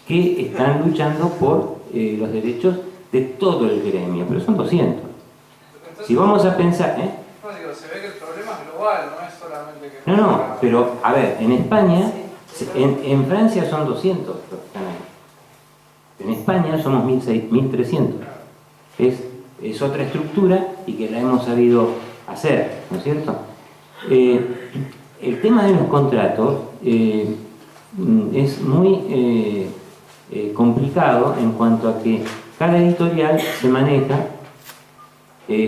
S4: que están luchando por los derechos de todo el gremio, pero son 200. Si vamos a pensar...
S7: No, digo, se ve que el problema es global, no es solamente que...
S4: No, pero a ver, en España, en Francia son 200 los que están ahí. En España somos 1.300. Es otra estructura y que la hemos sabido hacer, ¿no es cierto? El tema de los contratos es muy complicado en cuanto a que cada editorial se maneja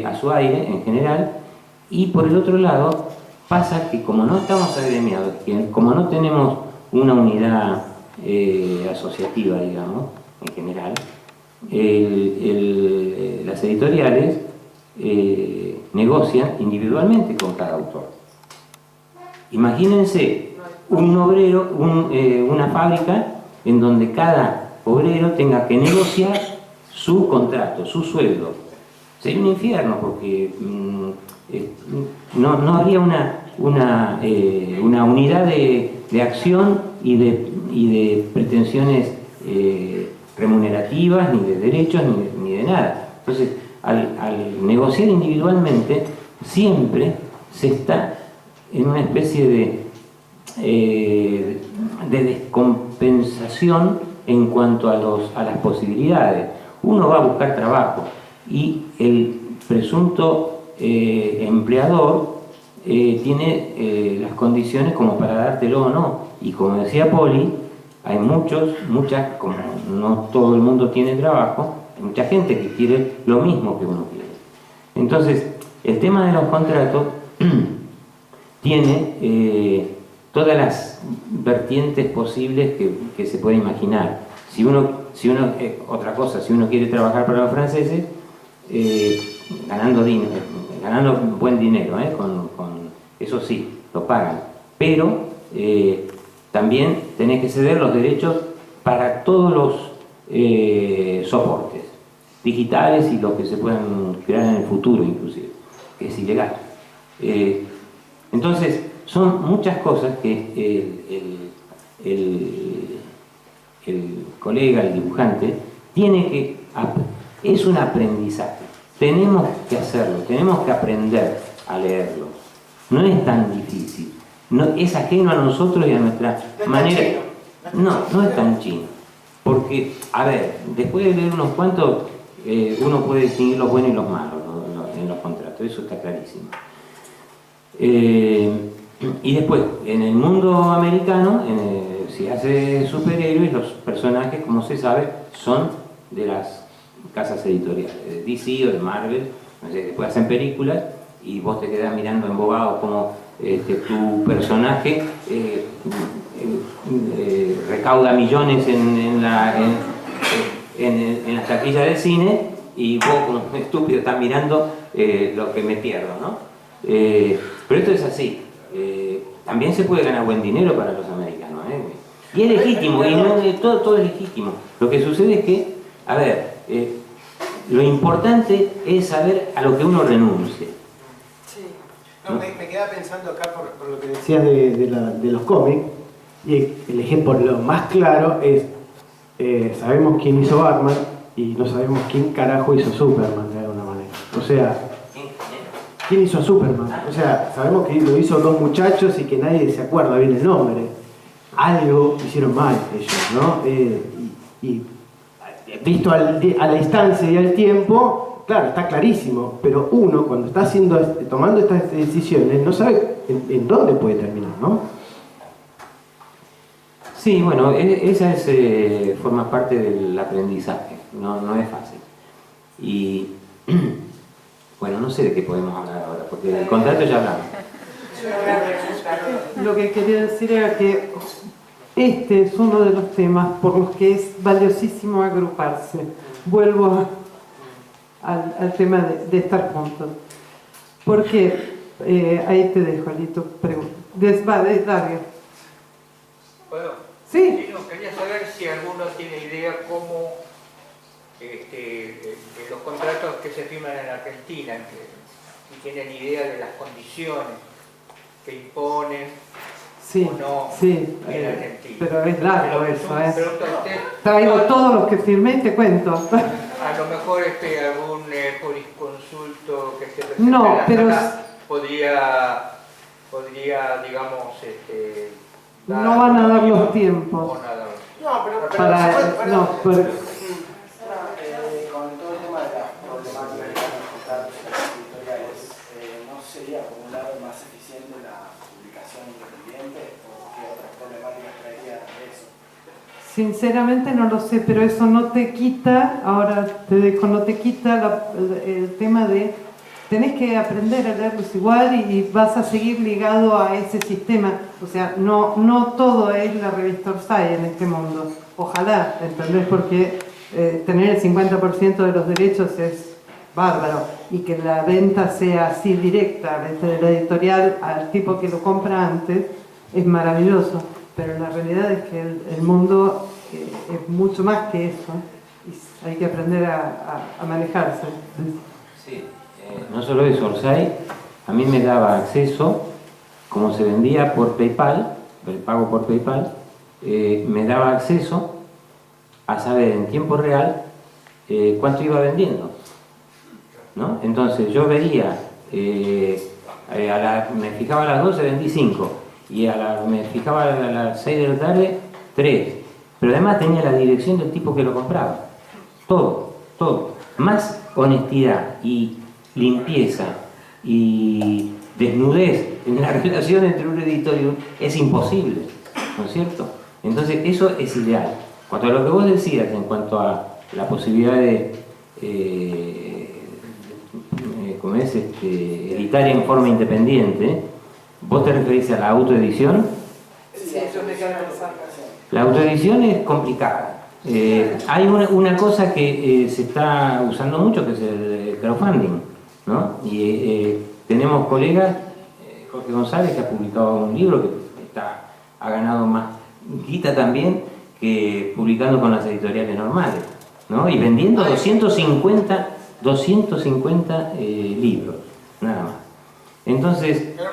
S4: a su aire en general, y por el otro lado pasa que como no estamos agremiados, que como no tenemos una unidad asociativa, digamos, en general, las editoriales negocian individualmente con cada autor. Imagínense un obrero, una fábrica en donde cada obrero tenga que negociar su contrato, su sueldo. Sería un infierno porque no habría una unidad de acción y de pretensiones remunerativas, ni de derechos, ni de nada. Entonces, al negociar individualmente, siempre se está en una especie de descompensación en cuanto a las posibilidades. Uno va a buscar trabajo y el presunto empleador tiene las condiciones como para dártelo o no. Y como decía Poli, hay muchas, como no todo el mundo tiene trabajo, hay mucha gente que quiere lo mismo que uno quiere. Entonces, el tema de los contratos tiene todas las vertientes posibles que se puede imaginar. Otra cosa, si uno quiere trabajar para los franceses, ganando buen dinero, eso sí, lo pagan, pero también tenés que ceder los derechos para todos los soportes digitales y los que se puedan crear en el futuro inclusive, que es ilegal. Entonces, son muchas cosas que el colega, el dibujante, es un aprendizaje. Tenemos que hacerlo, tenemos que aprender a leerlo. No es tan difícil. No, es ajeno a nosotros y a nuestra manera. No es tan chino. Porque, a ver, después de leer unos cuantos, uno puede distinguir los buenos y los malos en los contratos, eso está clarísimo. Y después, en el mundo americano, si hace superhéroes, los personajes, como se sabe, son de las casas editoriales, de DC o de Marvel. Después hacen películas y vos te quedás mirando embobado como tu personaje recauda millones en las taquillas del cine y vos como un estúpido estás mirando lo que me pierdo, ¿no? Pero esto es así. También se puede ganar buen dinero para los americanos, y es legítimo, y todo es legítimo. Lo que sucede es que, a ver, lo importante es saber a lo que uno renuncie.
S5: Sí. No, me quedaba pensando acá por lo que
S2: Decías de los cómics, y el ejemplo lo más claro es, sabemos quién hizo Batman y no sabemos quién carajo hizo Superman de alguna manera. O sea, ¿quién hizo a Superman? O sea, sabemos que lo hizo dos muchachos y que nadie se acuerda bien el nombre. Algo hicieron mal ellos, ¿no? Y visto a la distancia y al tiempo, claro, está clarísimo, pero uno cuando está tomando estas decisiones no sabe en dónde puede terminar, ¿no?
S4: Sí, bueno, esa forma parte del aprendizaje, no es fácil. Y bueno, no sé de qué podemos hablar ahora, porque del contrato ya hablamos.
S6: Lo que quería decir era que este es uno de los temas por los que es valiosísimo agruparse. Vuelvo al tema de estar juntos. Porque, ahí te dejo, Alito, pregunta. Dario.
S7: ¿Puedo?
S6: Sí.
S7: No, quería saber si alguno tiene idea cómo los contratos que se firman en Argentina, si tienen idea de las condiciones que imponen.
S6: Sí,
S8: o no
S6: sí,
S8: en Argentina.
S6: pero es largo eso, ¿eh?
S8: Pero usted,
S6: Traigo todos los que firmé y te cuento.
S8: a lo mejor algún jurisconsulto que esté presente
S6: No,
S8: en la
S6: pero
S8: sala podría, digamos,
S6: no van a dar los tiempos.
S8: o nada.
S5: No, pero con todo el tema de las problemáticas que van a afrontar las editoriales, ¿no sería por un lado más eficiente la publicación independiente o qué otras problemáticas traería eso?
S6: Sinceramente no lo sé, pero eso no te quita, ahora te dejo, no te quita el tema de tenés que aprender a leerlos igual y vas a seguir ligado a ese sistema. O sea, no todo es la revista Orsay en este mundo. Ojalá, ¿entendés? Porque tener el 50% de los derechos es bárbaro. Y que la venta sea así directa, de la editorial al tipo que lo compra antes, es maravilloso. Pero la realidad es que el mundo es mucho más que eso. Y hay que aprender a manejarse.
S4: Sí. No solo eso, Orsay a mí me daba acceso, como se vendía por PayPal, el pago por PayPal, me daba acceso a saber en tiempo real cuánto iba vendiendo, ¿no? Entonces yo veía, me fijaba a las 12, vendí 5, y me fijaba a las 6 de la tarde, 3, pero además tenía la dirección del tipo que lo compraba, todo, más honestidad y limpieza y desnudez en la relación entre un editor y un... es imposible, ¿no es cierto? Entonces eso es ideal. Cuanto a lo que vos decías en cuanto a la posibilidad de editar en forma independiente, ¿vos te referís a la autoedición?
S6: Sí, yo me quedo pensando.
S4: La autoedición es complicada. Hay una cosa que se está usando mucho, que es el crowdfunding, ¿no? Y tenemos colegas, Jorge González, que ha publicado un libro que ha ganado más guita también que publicando con las editoriales normales, ¿no? Y vendiendo 250 libros, nada más. Entonces,
S5: Pero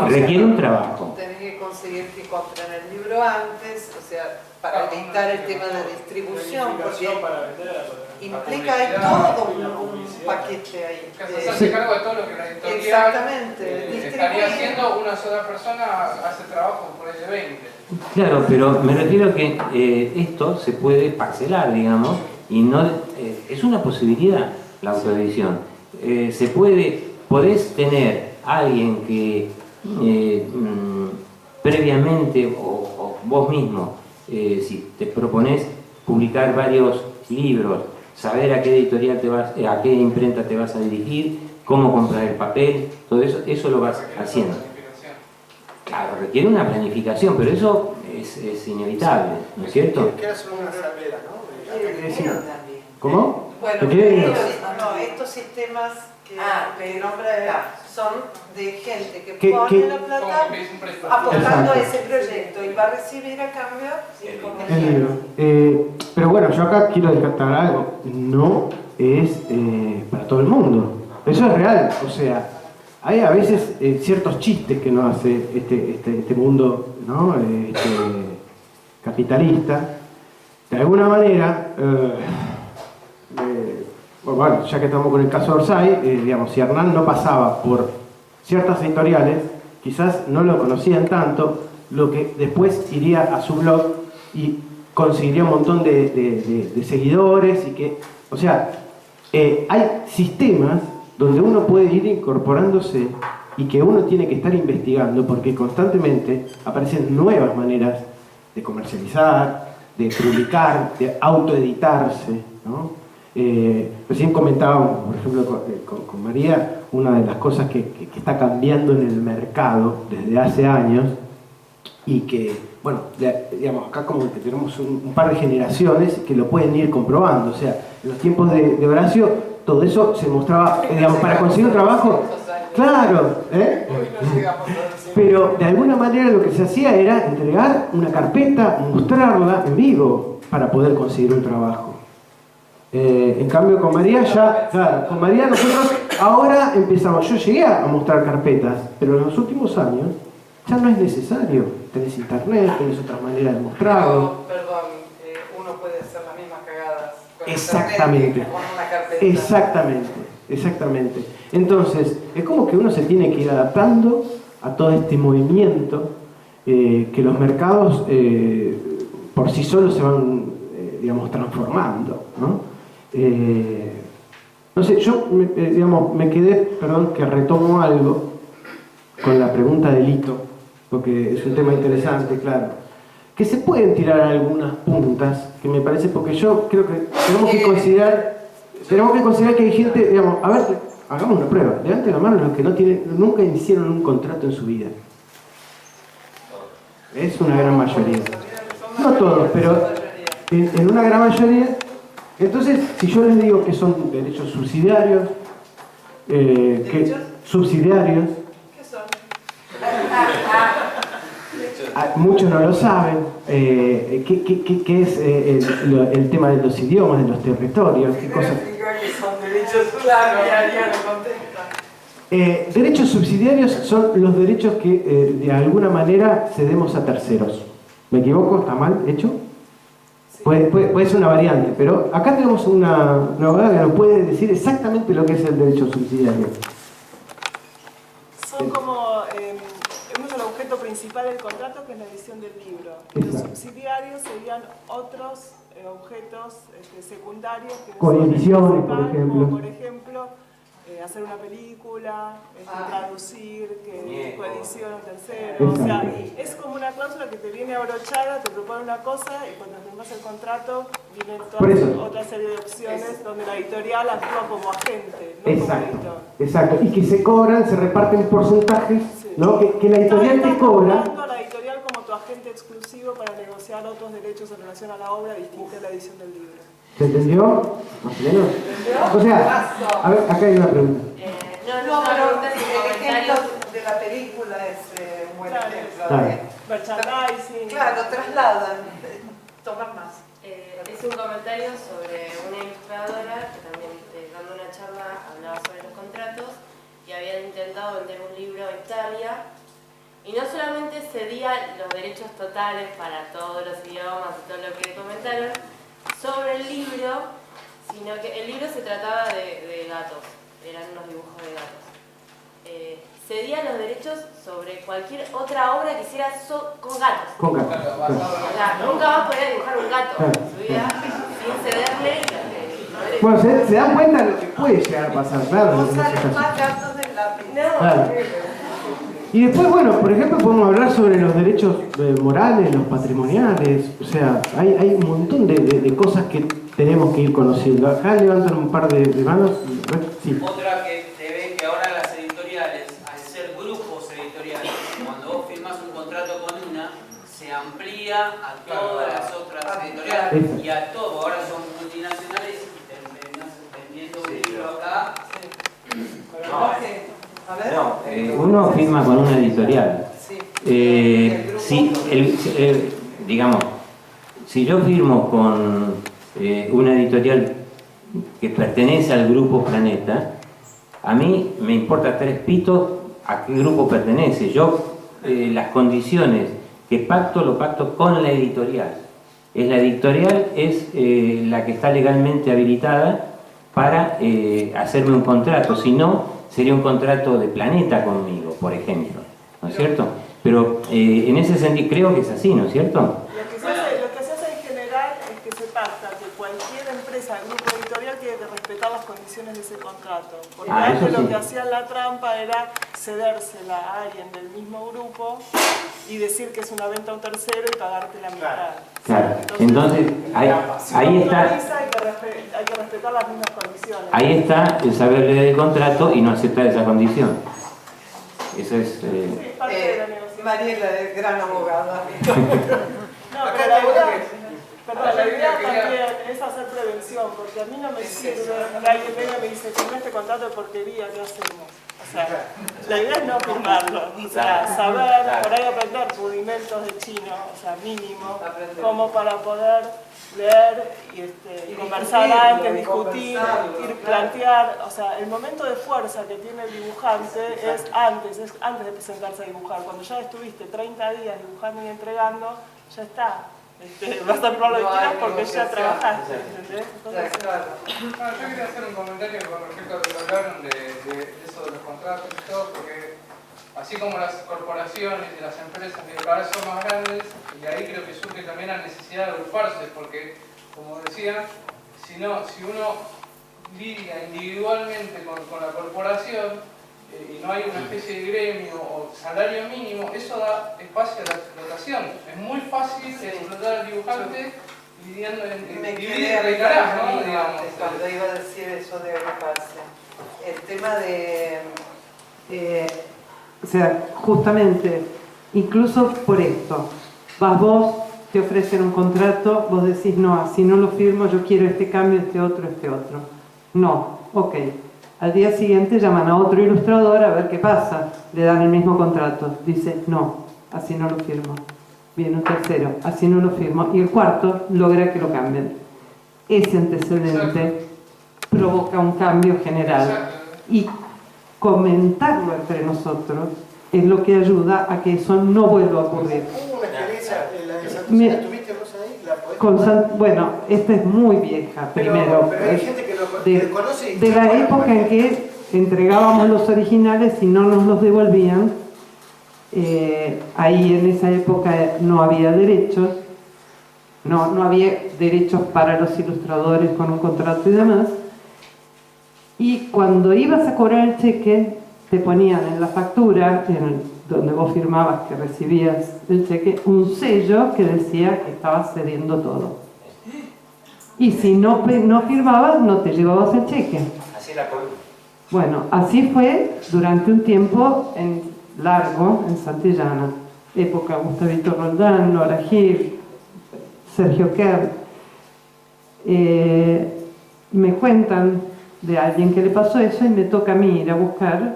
S5: requiere
S4: un trabajo.
S6: Tenés que conseguir que compren el libro antes, o sea, para evitar el tema de la distribución, porque implica hay todo un paquete ahí.
S7: Se hace cargo de todo lo que la editorial
S6: Exactamente,
S7: estaría haciendo una sola persona, hace trabajo por ahí de 20.
S4: Claro, pero me refiero a que esto se puede parcelar, digamos, y no es una posibilidad la autoedición. Podés tener alguien que previamente o vos mismo, si te propones publicar varios libros, saber a qué editorial a qué imprenta te vas a dirigir, cómo comprar el papel, todo eso lo vas haciendo. Claro, requiere una planificación, pero eso es inevitable, ¿no es cierto?
S5: Quiero hacer una salvedad, ¿no?
S2: ¿Cómo?
S6: Bueno, no, estos sistemas que nombra él son de gente que pone la plata apostando a ese proyecto y va a recibir a cambio
S2: el libro. Pero bueno, yo acá quiero destacar algo. No es para todo el mundo. Eso es real. O sea, hay a veces ciertos chistes que nos hace este mundo, ¿no? Capitalista. De alguna manera, bueno, ya que estamos con el caso de Orsay, digamos, si Hernán no pasaba por ciertas editoriales, quizás no lo conocían tanto, lo que después iría a su blog y conseguiría un montón de seguidores y que, o sea, hay sistemas donde uno puede ir incorporándose y que uno tiene que estar investigando porque constantemente aparecen nuevas maneras de comercializar, de publicar, de autoeditarse, ¿no? Recién comentábamos, por ejemplo, con María, una de las cosas que está cambiando en el mercado desde hace años y que, bueno, digamos, acá como que tenemos un par de generaciones que lo pueden ir comprobando. O sea, en los tiempos de Horacio, todo eso se mostraba, digamos, para conseguir un trabajo, claro, pero de alguna manera lo que se hacía era entregar una carpeta, mostrarla en vivo para poder conseguir un trabajo. En cambio con María ya, claro, con María nosotros ahora empezamos, yo llegué a mostrar carpetas, pero en los últimos años ya no es necesario. Tenés internet, tenés otras maneras de mostrarlo.
S3: Perdón, uno puede hacer las mismas cagadas con
S2: Exactamente.
S3: internet que con una carpeta.
S2: Exactamente. Entonces, es como que uno se tiene que ir adaptando a todo este movimiento que los mercados por sí solos se van, digamos, transformando, ¿no? No sé, yo, digamos, me quedé, perdón, que retomo algo con la pregunta del hito, porque es un tema interesante, claro. Que se pueden tirar algunas puntas, que me parece, porque yo creo que tenemos que considerar que hay gente, digamos, a ver, hagamos una prueba, levanten la mano los que nunca hicieron un contrato en su vida. Es una gran mayoría. No todos, pero en una gran mayoría. Entonces, si yo les digo que son derechos subsidiarios, subsidiarios,
S3: ¿Qué son?
S2: muchos no lo saben, ¿qué es el tema de los idiomas, de los territorios? ¿Qué cosas?
S3: Son derechos subsidiarios, no contesta.
S2: Derechos subsidiarios son los derechos que de alguna manera cedemos a terceros. ¿Me equivoco? ¿Está mal hecho? Sí. Puede ser una variante, pero acá tenemos una abogada que nos puede decir exactamente lo que es el derecho subsidiario.
S9: Son como el objeto principal del contrato, que es la edición del libro. Los subsidiarios serían otros objetos secundarios que
S2: coediciones, por ejemplo.
S9: Como por ejemplo hacer una película, traducir, coedición o tercero. O sea, es como una cláusula que te viene abrochada, te propone una cosa y cuando firmas el contrato viene otra serie de opciones donde la editorial actúa como agente, no como editor.
S2: Exacto, y que se cobran, se reparten porcentajes, sí. ¿No? Que la editorial te cobra.
S9: A la editorial como tu agente exclusivo para negociar otros derechos en relación a la obra distinta a la edición del libro.
S2: ¿Se entendió? ¿Más o menos? O sea, a ver, acá hay una pregunta.
S3: Pero el ejemplo de la película es un buen ejemplo.
S9: Merchandising.
S3: Claro, trasladan. Tomar más.
S10: Es un comentario sobre una ilustradora que también dando una charla hablaba sobre los contratos y habían intentado vender un libro a Italia y no solamente cedía los derechos totales para todos los idiomas y todo lo que comentaron sobre el libro, sino que el libro se trataba de gatos, eran unos dibujos de gatos. Cedía los derechos sobre cualquier otra obra que hiciera con gatos.
S2: Con gatos.
S10: O sea, nunca vas a poder dibujar un gato en su vida sin cederle.
S2: Bueno, se dan cuenta de lo que puede llegar a pasar, claro.
S3: No salen más gatos del lápiz.
S10: No.
S2: Claro. Y después, bueno, por ejemplo, podemos hablar sobre los derechos morales, los patrimoniales. O sea, hay un montón de cosas que tenemos que ir conociendo. Acá levantan un par de manos. Sí.
S11: Otra que te ve que ahora las editoriales, al ser grupos editoriales, cuando vos firmás un contrato con una, se amplía a todas las otras editoriales y a todo. Ahora son multinacionales y terminás vendiendo un libro acá.
S4: Uno firma con una editorial. Digamos, si yo firmo con una editorial que pertenece al grupo Planeta, a mí me importa tres pitos a qué grupo pertenece. Yo las condiciones que pacto, lo pacto con la editorial. La editorial es la que está legalmente habilitada para hacerme un contrato, si no, sería un contrato de Planeta conmigo, por ejemplo, ¿no es cierto? Pero en ese sentido creo que es así, ¿no es cierto?
S9: Lo que se hace en general es que se pacta que cualquier empresa, grupo editorial, tiene que respetar las condiciones de ese contrato. Porque antes lo que hacían la trampa era cedérsela a alguien del mismo grupo y decir que es una venta a un tercero y pagarte la mitad.
S4: Claro, entonces ahí está.
S9: Hay que respetar las mismas condiciones.
S4: Ahí está el saber leer el contrato y no aceptar esa condición. Eso es.
S9: Sí, parte de la negociación.
S3: Mariela es gran abogada.
S9: No, pero la idea también es hacer prevención, porque a mí no me sirve que alguien venga y me dice, con este contrato de porquería, ¿qué hacemos? sea, la idea es no firmarlo, o sea, saber, por ahí aprender rudimentos de chino, o sea, mínimo, como para poder leer y conversar antes, discutir, ir plantear, o sea, el momento de fuerza que tiene el dibujante es antes de presentarse a dibujar. Cuando ya estuviste 30 días dibujando y entregando, ya está. Vas a firmar lo que quieras porque ya trabajaste, ¿entendés? Entonces,
S7: yo quería hacer un comentario con respecto a lo que hablaron de eso de los contratos y todo, porque así como las corporaciones y las empresas cada vez son más grandes, y ahí creo que surge también la necesidad de agruparse, porque, como decía, si uno lidia individualmente con la corporación y no hay una especie de gremio o salario mínimo, eso da espacio a la explotación. Es muy fácil explotar al dibujante lidiando en
S3: Me
S7: dividir
S3: quedé
S7: y reinar, ¿no?
S3: cuando iba a decir eso de agruparse. El tema de...
S6: o sea, justamente, incluso por esto, vas vos, te ofrecen un contrato, vos decís, no, así no lo firmo, yo quiero este cambio, este otro. No, ok. Al día siguiente llaman a otro ilustrador a ver qué pasa, le dan el mismo contrato, dice, no, así no lo firmo. Viene un tercero, así no lo firmo, y el cuarto logra que lo cambien. Ese antecedente provoca un cambio general. Y comentarlo entre nosotros es lo que ayuda a que eso no vuelva a ocurrir.
S5: Hubo una experiencia, la de Santa Lucía, ¿tuviste vos ahí?
S6: Bueno, esta es muy vieja, primero.
S5: Pero hay gente que lo conoce.
S6: De la época en que entregábamos los originales y no nos los devolvían, ahí en esa época no había derechos, no había derechos para los ilustradores con un contrato y demás. Y cuando ibas a cobrar el cheque, te ponían en la factura, donde vos firmabas que recibías el cheque, un sello que decía que estabas cediendo todo. Y si no firmabas, no te llevabas el cheque.
S4: Así la columna.
S6: Bueno, así fue durante un tiempo largo en Santillana. Época Gustavito Roldán, Nora Gil, Sergio Kerr. Me cuentan de alguien que le pasó eso y me toca a mí ir a buscar.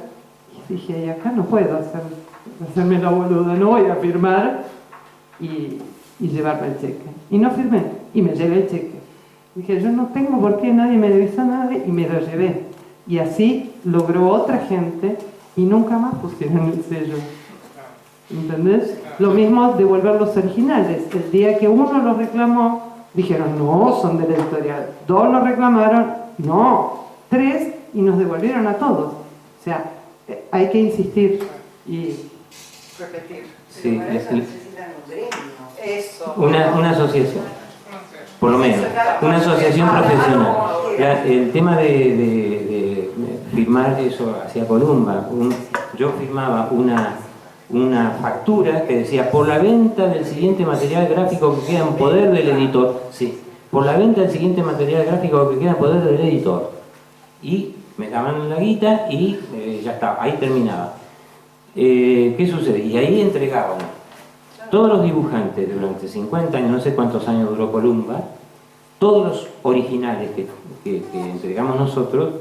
S6: Y dije, y acá no puedo hacerme la boluda, no voy a firmar y llevarme el cheque. Y no firmé, y me llevé el cheque. Dije, yo no tengo por qué, nadie me debe nada, y me lo llevé. Y así logró otra gente y nunca más pusieron el sello. ¿Entendés? Lo mismo devolver los originales. El día que uno los reclamó, dijeron, no, son de la editorial. 2 lo reclamaron, no. 3 y nos devolvieron a todos. O sea, hay que insistir y
S3: repetir.
S4: Sí,
S3: Necesitan un gremio. Eso.
S4: Una asociación, por lo menos, una asociación profesional. El tema de firmar eso hacia Columba, yo firmaba una factura que decía por la venta del siguiente material gráfico que queda en poder del editor. Sí, por la venta del siguiente material gráfico que queda en poder del editor. Y me daban la guita y ya estaba, ahí terminaba. ¿Qué sucede? Y ahí entregaban todos los dibujantes durante 50 años, no sé cuántos años duró Columba, todos los originales que entregamos nosotros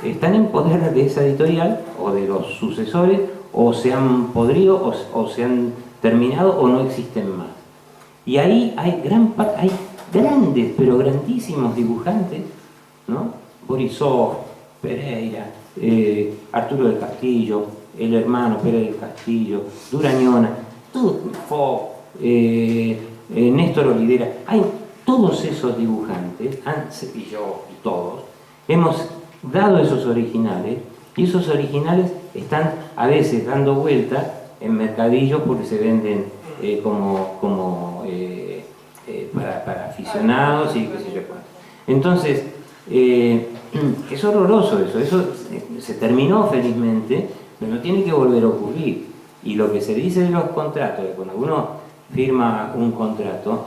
S4: están en poder de esa editorial o de los sucesores, o se han podrido o se han terminado o no existen más. Y ahí hay grandes, pero grandísimos dibujantes, ¿no? Borisov, Pereira, Arturo del Castillo, el hermano Pérez del Castillo, Durañona, Néstor Olivera. Hay todos esos dibujantes, y yo y todos, hemos dado esos originales, y esos originales están a veces dando vuelta en mercadillos porque se venden para aficionados y qué sé yo cuánto. Entonces, es horroroso eso se terminó felizmente, pero no tiene que volver a ocurrir. Y lo que se dice de los contratos, que cuando uno firma un contrato,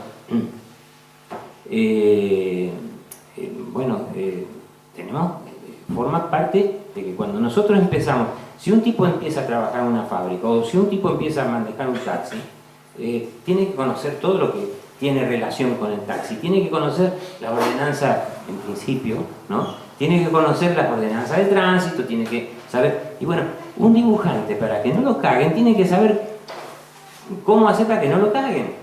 S4: forma parte de que cuando nosotros empezamos, si un tipo empieza a trabajar en una fábrica o si un tipo empieza a manejar un taxi, tiene que conocer todo lo que tiene relación con el taxi, tiene que conocer la ordenanza en principio, ¿no? Tiene que conocer las ordenanzas de tránsito, tiene que saber. Y bueno, un dibujante, para que no lo caguen, tiene que saber cómo hacer para que no lo caguen.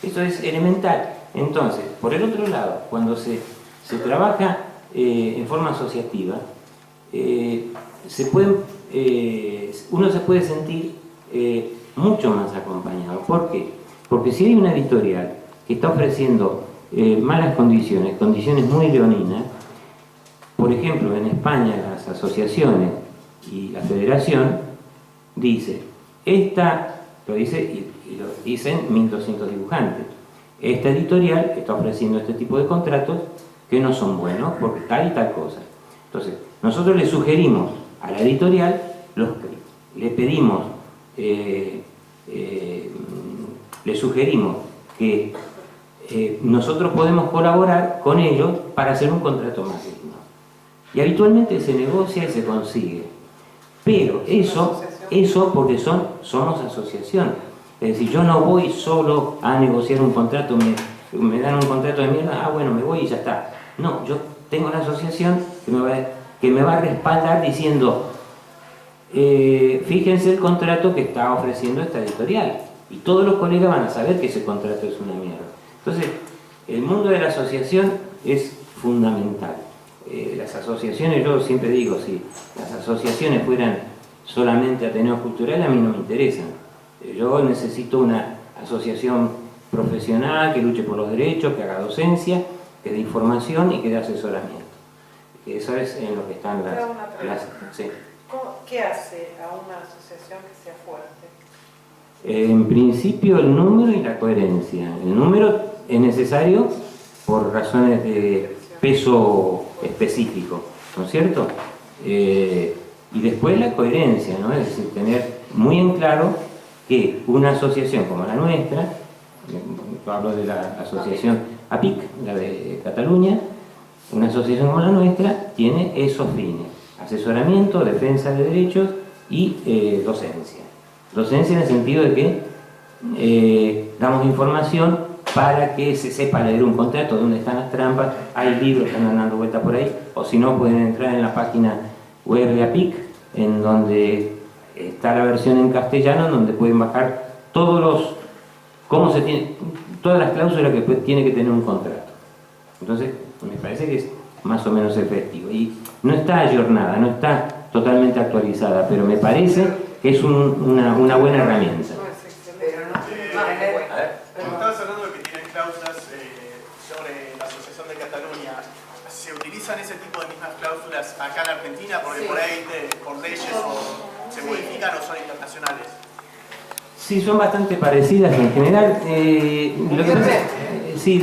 S4: Eso es elemental. Entonces, por el otro lado, cuando se trabaja en forma asociativa, uno se puede sentir mucho más acompañado. ¿Por qué? Porque si hay una editorial que está ofreciendo malas condiciones muy leoninas, por ejemplo, en España las asociaciones y la federación dice, lo dice y lo dicen 1200 dibujantes, esta editorial está ofreciendo este tipo de contratos que no son buenos porque tal y tal cosa. Entonces, nosotros le sugerimos a la editorial, le pedimos, le sugerimos que nosotros podemos colaborar con ellos para hacer un contrato más digno. Y habitualmente se negocia y se consigue. Pero eso porque somos asociación. Es decir, yo no voy solo a negociar un contrato, me dan un contrato de mierda, bueno, me voy y ya está. No, yo tengo la asociación que me va a respaldar diciendo, fíjense el contrato que está ofreciendo esta editorial. Y todos los colegas van a saber que ese contrato es una mierda. Entonces, el mundo de la asociación es fundamental. Las asociaciones, yo siempre digo, si las asociaciones fueran solamente ateneos culturales, a mí no me interesan. Yo necesito una asociación profesional que luche por los derechos, que haga docencia, que dé información y que dé asesoramiento. Eso es en lo que están las sí.
S6: ¿Qué hace a una asociación que sea fuerte?
S4: En principio el número y la coherencia. El número es necesario por razones de peso específico, ¿no es cierto? Y después la coherencia, ¿no? Es decir, tener muy en claro que una asociación como la nuestra, yo hablo de la asociación APIC, la de Cataluña, una asociación como la nuestra tiene esos fines: asesoramiento, defensa de derechos y docencia. Docencia en el sentido de que damos información para que se sepa leer un contrato, dónde están las trampas, hay libros que están dando vuelta por ahí, o si no pueden entrar en la página web de APIC, en donde está la versión en castellano, en donde pueden bajar todas las cláusulas que tiene que tener un contrato. Entonces, me parece que es más o menos efectivo. Y no está ayornada, no está totalmente actualizada, pero me parece que es una buena herramienta.
S1: Como estabas hablando de que tienen cláusulas sobre la Asociación de Cataluña, ¿se utilizan ese tipo de mismas cláusulas acá en Argentina? Porque por ahí, por leyes, se modifican o son internacionales.
S4: Sí, son bastante parecidas en general. Lo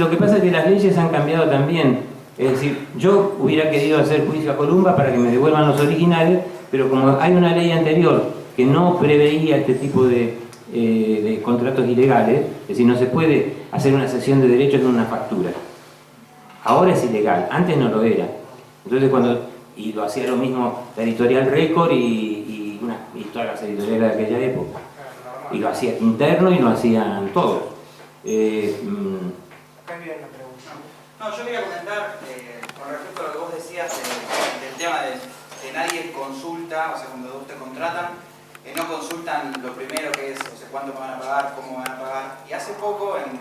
S4: que pasa es que las leyes han cambiado también. Es decir, yo hubiera querido hacer juicio a Columba para que me devuelvan los originales, pero como hay una ley anterior que no preveía este tipo de contratos ilegales, es decir, no se puede hacer una cesión de derechos en una factura. Ahora es ilegal, antes no lo era. Entonces y lo hacía lo mismo la editorial Record y todas las editoriales de aquella época. Y lo hacía interno y lo hacían todos.
S11: No, yo quería comentar con respecto a lo que vos decías del tema de que nadie consulta, o sea, cuando vos te contratan, no consultan lo primero que es, o sea, cuánto me van a pagar, cómo me van a pagar. Y hace poco, en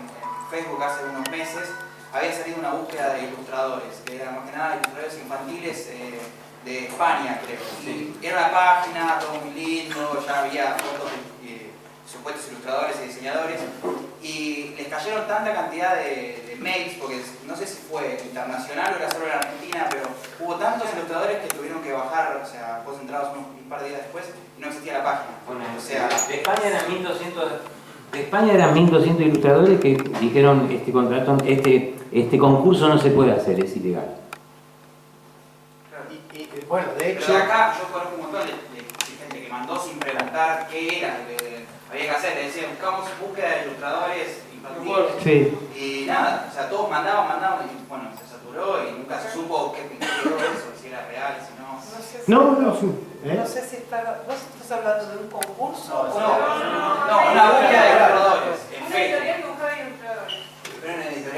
S11: Facebook, hace unos meses, había salido una búsqueda de ilustradores, que eran más que nada ilustradores infantiles de España, creo. Y era una página, todo muy lindo, ya había fotos de supuestos ilustradores y diseñadores, y les cayeron tanta cantidad de mails, porque no sé si fue internacional o era solo en Argentina, pero hubo tantos ilustradores que tuvieron que bajar, o sea, vos entrabas un par de días después y no existía la página.
S4: Bueno,
S11: o sea,
S4: de España eran 1200 ilustradores que dijeron este concurso no se puede hacer, es ilegal.
S5: Bueno, de hecho...
S11: Pero acá yo conozco un montón de gente que mandó sin preguntar qué era lo que había que hacer. Le decían, buscamos búsqueda de ilustradores infantiles.
S2: Sí.
S11: Y nada, o sea, todos mandaban, y bueno, se saturó y nunca se supo qué quedó eso, si era real, si no...
S6: No sé si ¿vos estás hablando de un concurso?
S11: No, una búsqueda de ilustradores en Facebook.
S10: Una editorial que buscaba ilustradores.
S11: Pero una editorial...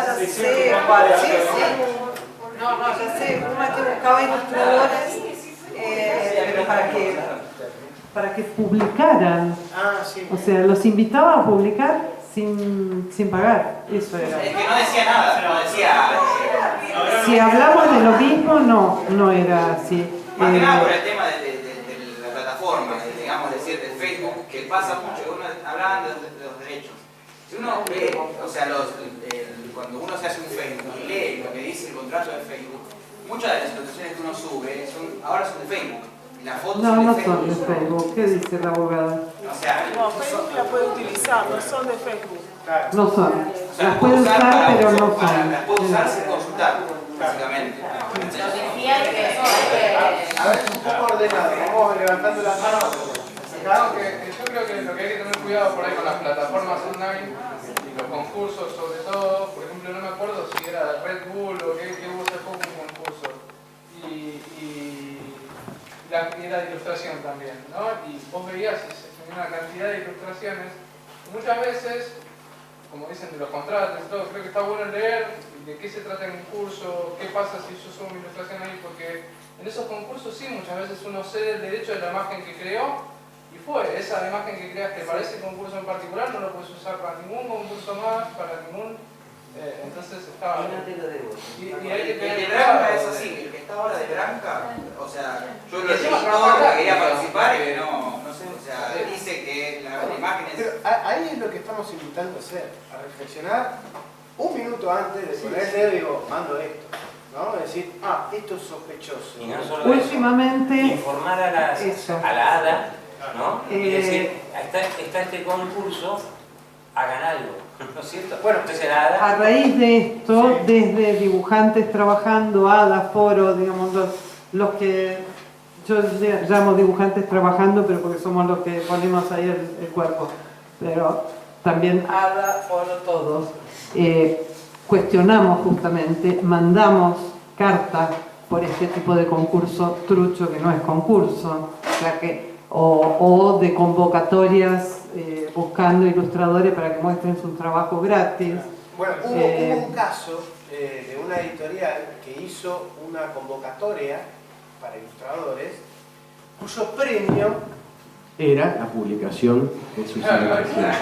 S6: Ya sé, ¿cuál? Sí. No, ya sé, una que buscaba ilustradores. para que publicaran. O sea, los invitaba a publicar sin pagar. Eso era.
S11: Es que no decía nada, no decía...
S6: Si hablamos de lo mismo, no era así.
S11: Más que nada por el tema de la plataforma, digamos, decir, de Facebook, que pasa mucho, uno hablando de los derechos. Si uno ve, o sea, cuando uno se hace un Facebook y lee lo que dice el contrato de Facebook, muchas de las situaciones que uno sube ahora son de Facebook. Y las fotos
S6: no,
S11: son
S6: no
S11: de Facebook.
S6: son de Facebook. ¿Qué dice la abogada?
S11: O sea,
S9: no, Facebook la puede utilizar, no son de Facebook.
S6: No son.
S11: O sea,
S6: Las puede usar, pero no son.
S11: Las puede usar sin consultar, básicamente.
S5: A ver, un poco ordenado, vamos levantando las manos.
S7: Yo creo que lo que hay que tener cuidado por ahí con las plataformas online y los concursos sobre todo, por ejemplo, no me acuerdo si era Red Bull o que hubo hace poco un concurso y era de ilustración también, ¿no? Y vos veías una cantidad de ilustraciones y muchas veces, como dicen de los contratos y todo, creo que está bueno leer de qué se trata el concurso, qué pasa si yo subo una ilustración ahí, porque en esos concursos sí, muchas veces uno cede el derecho de la imagen que creó y esa imagen que creas que para ese concurso en particular no lo puedes usar para ningún concurso más, para ningún... entonces estaba...
S3: Y no te lo debo.
S11: Y hay que tener... El de Branca es así, el que está ahora de Branca, o sea, yo lo leí todo, que quería participar y no sé, o sea, dice que la imagen es...
S5: Pero ahí es lo que estamos invitando a hacer, a reflexionar un minuto antes de poner el dedo y digo, mando esto. ¿No? Decir, esto es sospechoso.
S4: Y no solo
S6: últimamente,
S4: eso, informar a la ADA, ¿no? Y decir, está este concurso, hagan algo, ¿no es cierto?
S5: Bueno,
S4: entonces la ADA...
S6: A raíz de esto, desde dibujantes trabajando, ADA, Foro, digamos, los que yo llamo dibujantes trabajando, pero porque somos los que ponemos ahí el cuerpo, pero también ADA, Foro, todos. Cuestionamos justamente, mandamos cartas por este tipo de concurso trucho que no es concurso, o sea o de convocatorias buscando ilustradores para que muestren su trabajo gratis.
S5: Bueno, hubo un caso de una editorial que hizo una convocatoria para ilustradores cuyo premio
S2: era la publicación de sus ilustraciones.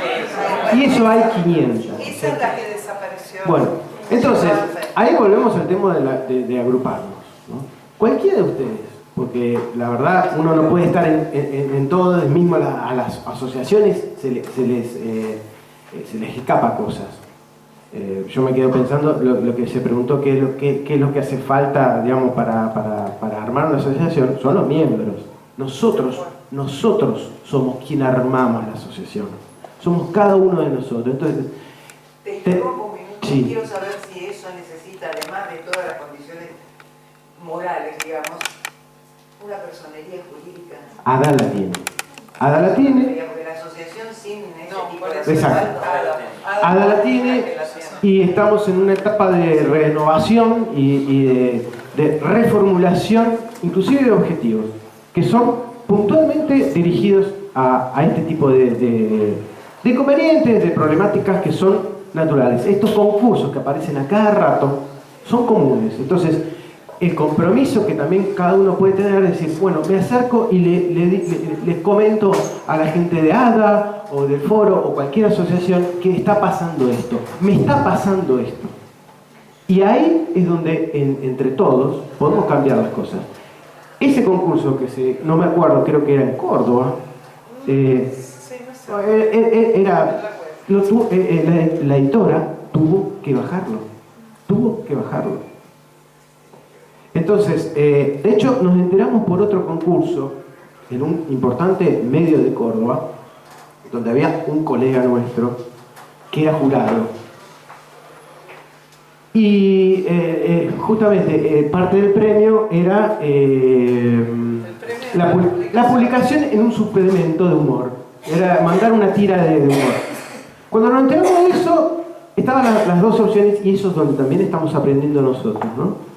S2: Y eso hay 500.
S3: Esa es la que desapareció.
S2: Bueno, entonces, ahí volvemos al tema de agruparnos, ¿no? Cualquiera de ustedes, porque la verdad uno no puede estar en todo, mismo a las asociaciones se les escapa cosas. Yo me quedo pensando lo que se preguntó, qué es lo que hace falta, digamos, para armar una asociación, son los miembros. Nosotros somos quien armamos la asociación. Somos cada uno de nosotros. Entonces,
S3: te interrumpo un minuto.
S2: Sí.
S3: Quiero saber si eso necesita, además de todas las condiciones morales, digamos, una personería jurídica.
S2: Ada la tiene. Ada la tiene.
S3: Porque la asociación sin ese tipo de
S2: Exacto.
S3: asociación.
S2: Ada la tiene y estamos en una etapa de renovación y de reformulación, inclusive de objetivos, que son puntualmente dirigidos a este tipo de inconvenientes, de problemáticas que son naturales. Estos concursos que aparecen a cada rato son comunes. Entonces, el compromiso que también cada uno puede tener es decir, bueno, me acerco y les comento a la gente de ADA o del Foro o cualquier asociación que está pasando esto, me está pasando esto. Y ahí es donde entre todos podemos cambiar las cosas. Ese concurso no me acuerdo, creo que era en Córdoba, la editora tuvo que bajarlo. Entonces, de hecho nos enteramos por otro concurso en un importante medio de Córdoba, donde había un colega nuestro que era jurado. Y justamente parte del premio era la publicación en un suplemento de humor. Era mandar una tira de humor. Cuando nos enteramos de eso, estaban las dos opciones y eso es donde también estamos aprendiendo nosotros, ¿no?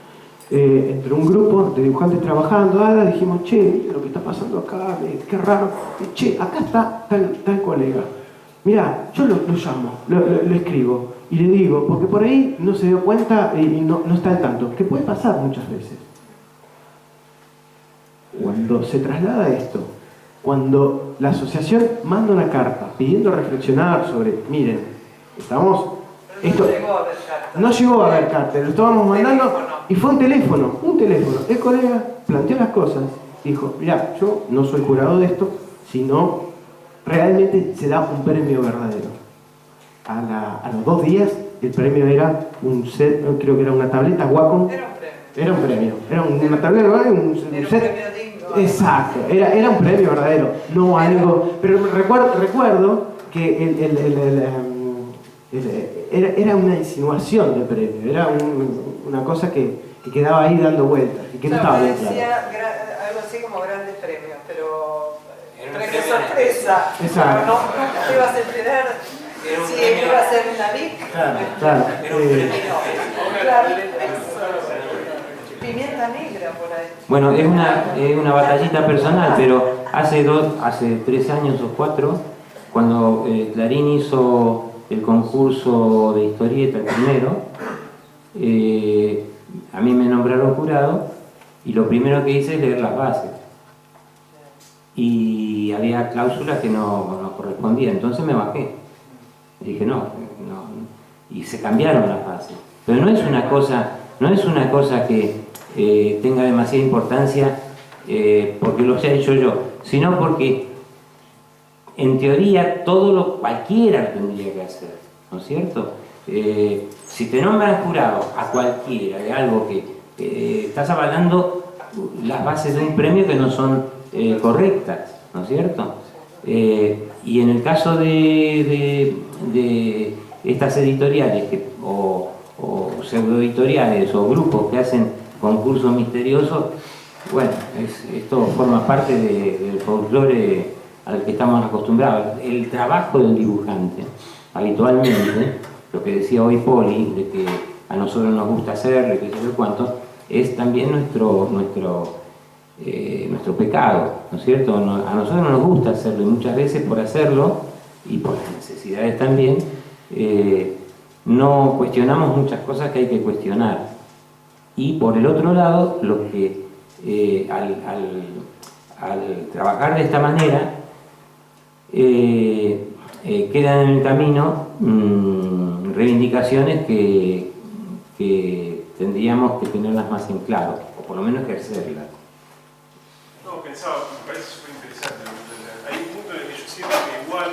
S2: Entre un grupo de dibujantes trabajando, ahora dijimos, che, mira lo que está pasando acá, qué raro. Che, acá está tal colega. Mirá, yo lo llamo, lo escribo y le digo, porque por ahí no se dio cuenta y no está al tanto, que puede pasar muchas veces. Cuando cuando se traslada esto, cuando la asociación manda una carta pidiendo reflexionar sobre, miren, estamos... Esto, no llegó a haber carta, lo estábamos mandando y fue un teléfono. El colega planteó las cosas, dijo, mirá, yo no soy jurado de esto, sino realmente se da un premio verdadero. A los 2 días el premio era un set, creo que era una tableta Wacom. Era un premio. Era una tableta Wacom, un set. Exacto, era un premio verdadero, no algo. Pero recuerdo que era una insinuación de premio, era una cosa que quedaba ahí dando vueltas y que no estaba bien claro.
S3: Algo así como grandes premios, pero premio sorpresa.
S2: Exacto.
S3: No te ibas a enterar si iba a ser una VIC.
S2: Claro.
S3: Pimienta negra por ahí.
S4: Bueno, es una batallita personal, pero hace 3 años o 4, cuando Clarín hizo el concurso de historieta, el primero, a mí me nombraron jurado y lo primero que hice es leer las bases. Y había cláusulas que no correspondían, entonces me bajé. Dije no, y se cambiaron las bases. Pero no es una cosa que tenga demasiada importancia porque lo haya hecho yo, sino porque en teoría cualquiera lo tendría que hacer, ¿no es cierto? Si te nombran jurado a cualquiera de algo que estás avalando las bases de un premio que no son correctas, ¿no es cierto? Y en el caso de estas editoriales o pseudoeditoriales o grupos que hacen concursos misteriosos, bueno, esto forma parte del folclore al que estamos acostumbrados. El trabajo del dibujante, habitualmente, lo que decía hoy Poli, de que a nosotros nos gusta hacerlo, que sé yo cuánto, es también nuestro pecado, ¿no es cierto? A nosotros no nos gusta hacerlo y muchas veces por hacerlo, y por las necesidades también, no cuestionamos muchas cosas que hay que cuestionar. Y por el otro lado, lo que al trabajar de esta manera, quedan en el camino reivindicaciones que tendríamos que tenerlas más en claro, o por lo menos ejercerlas.
S12: No, pensaba, me parece súper interesante lo que plantean. Hay un punto en el que yo siento que igual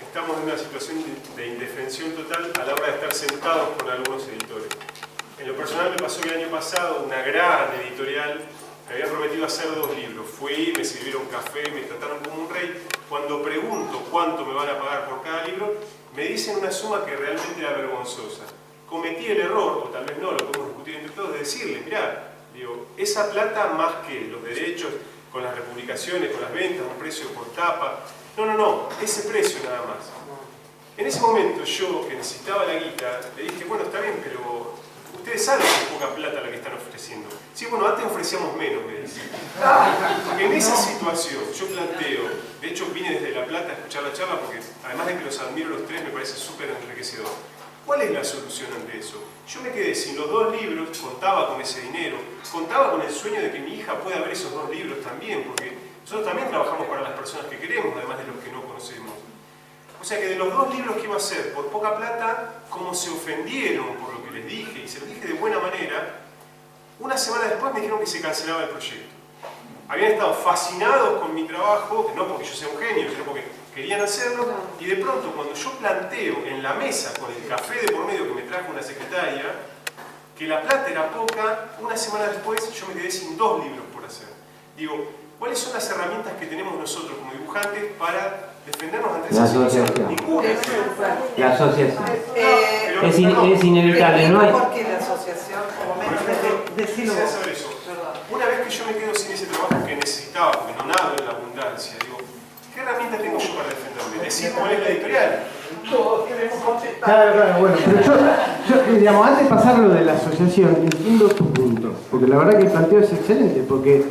S12: estamos en una situación de indefensión total a la hora de estar sentados con algunos editores. En lo personal me pasó que el año pasado una gran editorial me había prometido hacer 2 libros. Fui, me sirvieron café, me trataron como un rey. Cuando pregunto cuánto me van a pagar por cada libro, me dicen una suma que realmente era vergonzosa. Cometí el error, o tal vez no, lo podemos discutir entre todos, de decirle, mirá, digo, esa plata más que los derechos con las republicaciones, con las ventas, un precio por tapa, no, ese precio nada más. En ese momento yo, que necesitaba la guita, le dije, bueno, está bien, pero ustedes saben que es poca plata la que están ofreciendo. Sí, bueno, antes ofrecíamos menos, me dicen. Porque en esa situación yo planteo, de hecho vine desde La Plata a escuchar la charla porque además de que los admiro los 3 me parece súper enriquecedor. ¿Cuál es la solución ante eso? Yo me quedé sin los 2 libros, contaba con ese dinero, contaba con el sueño de que mi hija pueda ver esos 2 libros también, porque nosotros también trabajamos para las personas que queremos, además de los que no conocemos. O sea que de los 2 libros que iba a hacer por poca plata, como se ofendieron por lo que les dije, y se los dije de buena manera, una semana después me dijeron que se cancelaba el proyecto. Habían estado fascinados con mi trabajo, no porque yo sea un genio, sino porque querían hacerlo, y de pronto cuando yo planteo en la mesa con el café de por medio que me trajo una secretaria, que la plata era poca, una semana después yo me quedé sin 2 libros por hacer. Digo, ¿cuáles son las herramientas que tenemos nosotros como dibujantes para defendernos ante esa situación? Ninguna.
S4: La asociación. Es inevitable, ¿no hay?
S3: ¿Por qué la asociación? Decilo vos.
S12: Saber eso. Una vez que yo me quedo sin ese trabajo que necesitaba, porque no nado en la abundancia, digo, ¿qué herramienta tengo yo para defenderme? Decir cuál es la editorial.
S3: Todos queremos contestar.
S2: Claro, bueno, pero yo digamos, antes de pasar lo de la asociación, entiendo tu punto, porque la verdad que el planteo es excelente, porque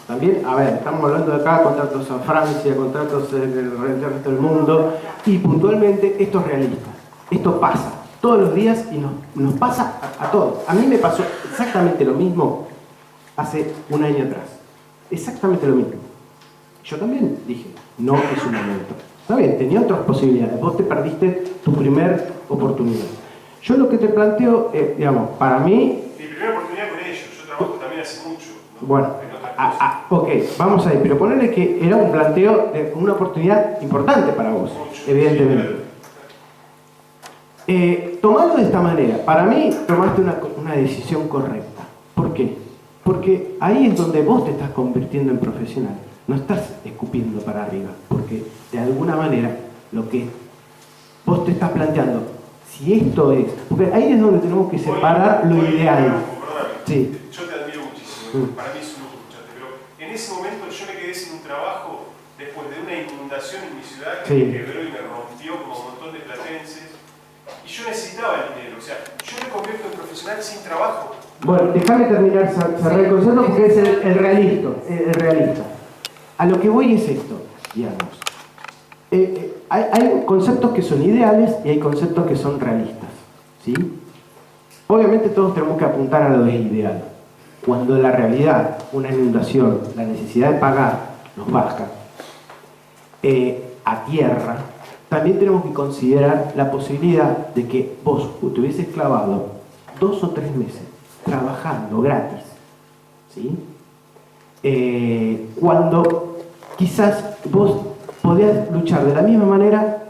S2: también, a ver, estamos hablando de acá, contratos a Francia, contratos en el resto del mundo, y puntualmente esto es realista, esto pasa todos los días y nos pasa a todos. A mí me pasó exactamente lo mismo hace un año atrás. exactamente lo mismo. Yo también dije, no es un momento. Está bien, tenía otras posibilidades. Vos te perdiste tu primer oportunidad. Yo lo que te planteo, digamos, para mí...
S12: Mi primera oportunidad con ellos, yo trabajo también hace mucho. ¿No?
S2: Bueno, ok, vamos ahí, pero ponerle que era un planteo de una oportunidad importante para vos, evidentemente. Tomarlo de esta manera, para mí tomaste una decisión correcta. ¿Por qué? Porque ahí es donde vos te estás convirtiendo en profesional. No estás escupiendo para arriba, porque de alguna manera lo que vos te estás planteando, si esto es... Porque ahí es donde tenemos que separar lo ideal. Sí.
S12: Yo te admiro muchísimo, para mí es un lujo escucharte, pero en ese momento yo me quedé sin un trabajo después de una inundación en mi ciudad que me quebró y me rompió como un montón de platenses. Y yo necesitaba el dinero, o sea, yo me convierto en profesional sin trabajo.
S2: Bueno, déjame terminar, cerrar el concepto porque es el realista. A lo que voy es esto, digamos. Hay conceptos que son ideales y hay conceptos que son realistas, ¿sí? Obviamente todos tenemos que apuntar a lo ideal. Cuando la realidad, una inundación, la necesidad de pagar nos baja a tierra, también tenemos que considerar la posibilidad de que vos te hubieses clavado 2 o 3 meses trabajando gratis, ¿sí? Cuando quizás vos podías luchar de la misma manera,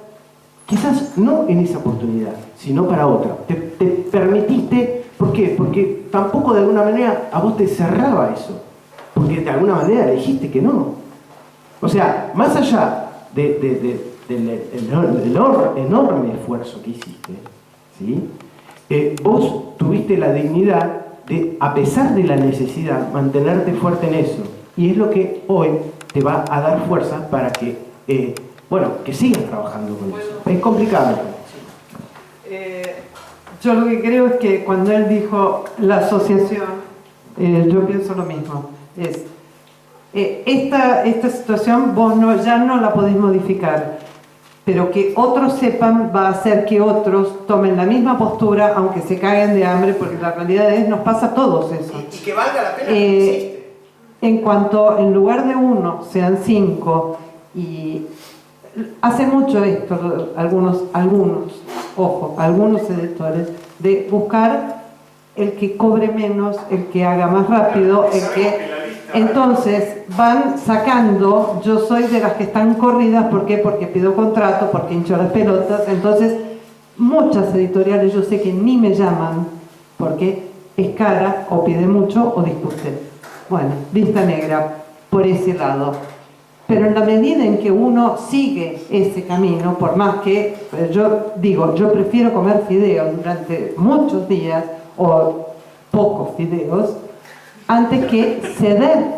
S2: quizás no en esa oportunidad, sino para otra. Te permitiste, ¿por qué? Porque tampoco de alguna manera a vos te cerraba eso, porque de alguna manera dijiste que no. O sea, más allá del enorme esfuerzo que hiciste, ¿sí? Vos tuviste la dignidad de, a pesar de la necesidad, mantenerte fuerte en eso. Y es lo que hoy te va a dar fuerza para que, que sigas trabajando con eso. Es complicado.
S6: Yo lo que creo es que cuando él dijo la asociación, yo pienso lo mismo. Esta situación vos ya no la podés modificar, pero que otros sepan va a hacer que otros tomen la misma postura, aunque se caguen de hambre, porque la realidad es, nos pasa a todos eso.
S5: Y que valga la pena que existe.
S6: En cuanto, en lugar de 1, sean 5, y hacen mucho esto, algunos editores, de buscar el que cobre menos, el que haga más rápido, el que... Entonces van sacando, yo soy de las que están corridas, ¿por qué? Porque pido contrato, porque hincho las pelotas, entonces muchas editoriales yo sé que ni me llaman porque es cara o pide mucho o discuten. Bueno, lista negra por ese lado. Pero en la medida en que uno sigue ese camino, por más que yo digo, yo prefiero comer fideos durante muchos días o pocos fideos, antes que ceder.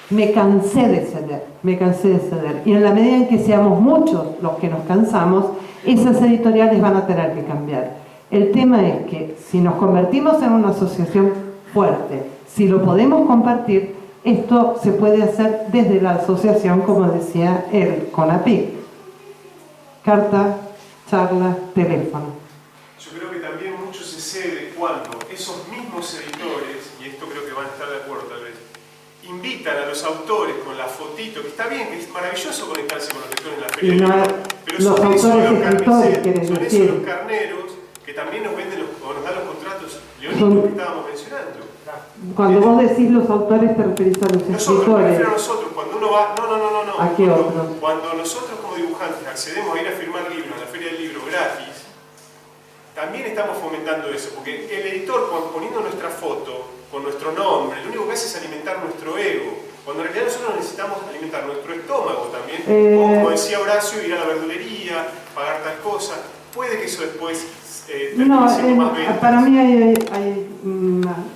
S6: Me cansé de ceder. Y en la medida en que seamos muchos los que nos cansamos, esas editoriales van a tener que cambiar. El tema es que si nos convertimos en una asociación fuerte, si lo podemos compartir, esto se puede hacer desde la asociación, como decía él, con APIC. Carta, charla, teléfono.
S12: Yo creo que también mucho se cede cuando esos mismos editores, y esto creo que van a estar de acuerdo tal vez, invitan a los autores con la fotito, que está bien, que es maravilloso conectarse con los lectores en la feria del libro, pero son esos los carneros que también nos venden o nos dan los contratos leoninos que estábamos mencionando.
S6: Cuando vos decís los autores te referís a los escritores.
S12: Me refiero a nosotros, cuando uno va, no.
S6: ¿A qué otro?
S12: Cuando nosotros como dibujantes accedemos a ir a firmar libros en la feria del libro gratis, también estamos fomentando eso, porque el editor poniendo nuestra foto con nuestro nombre, lo único que hace es alimentar nuestro ego, cuando en realidad nosotros necesitamos alimentar nuestro estómago también, como decía Horacio, ir a la verdulería, pagar tal cosa, puede que eso después termine siendo más ventas.
S6: Para mí hay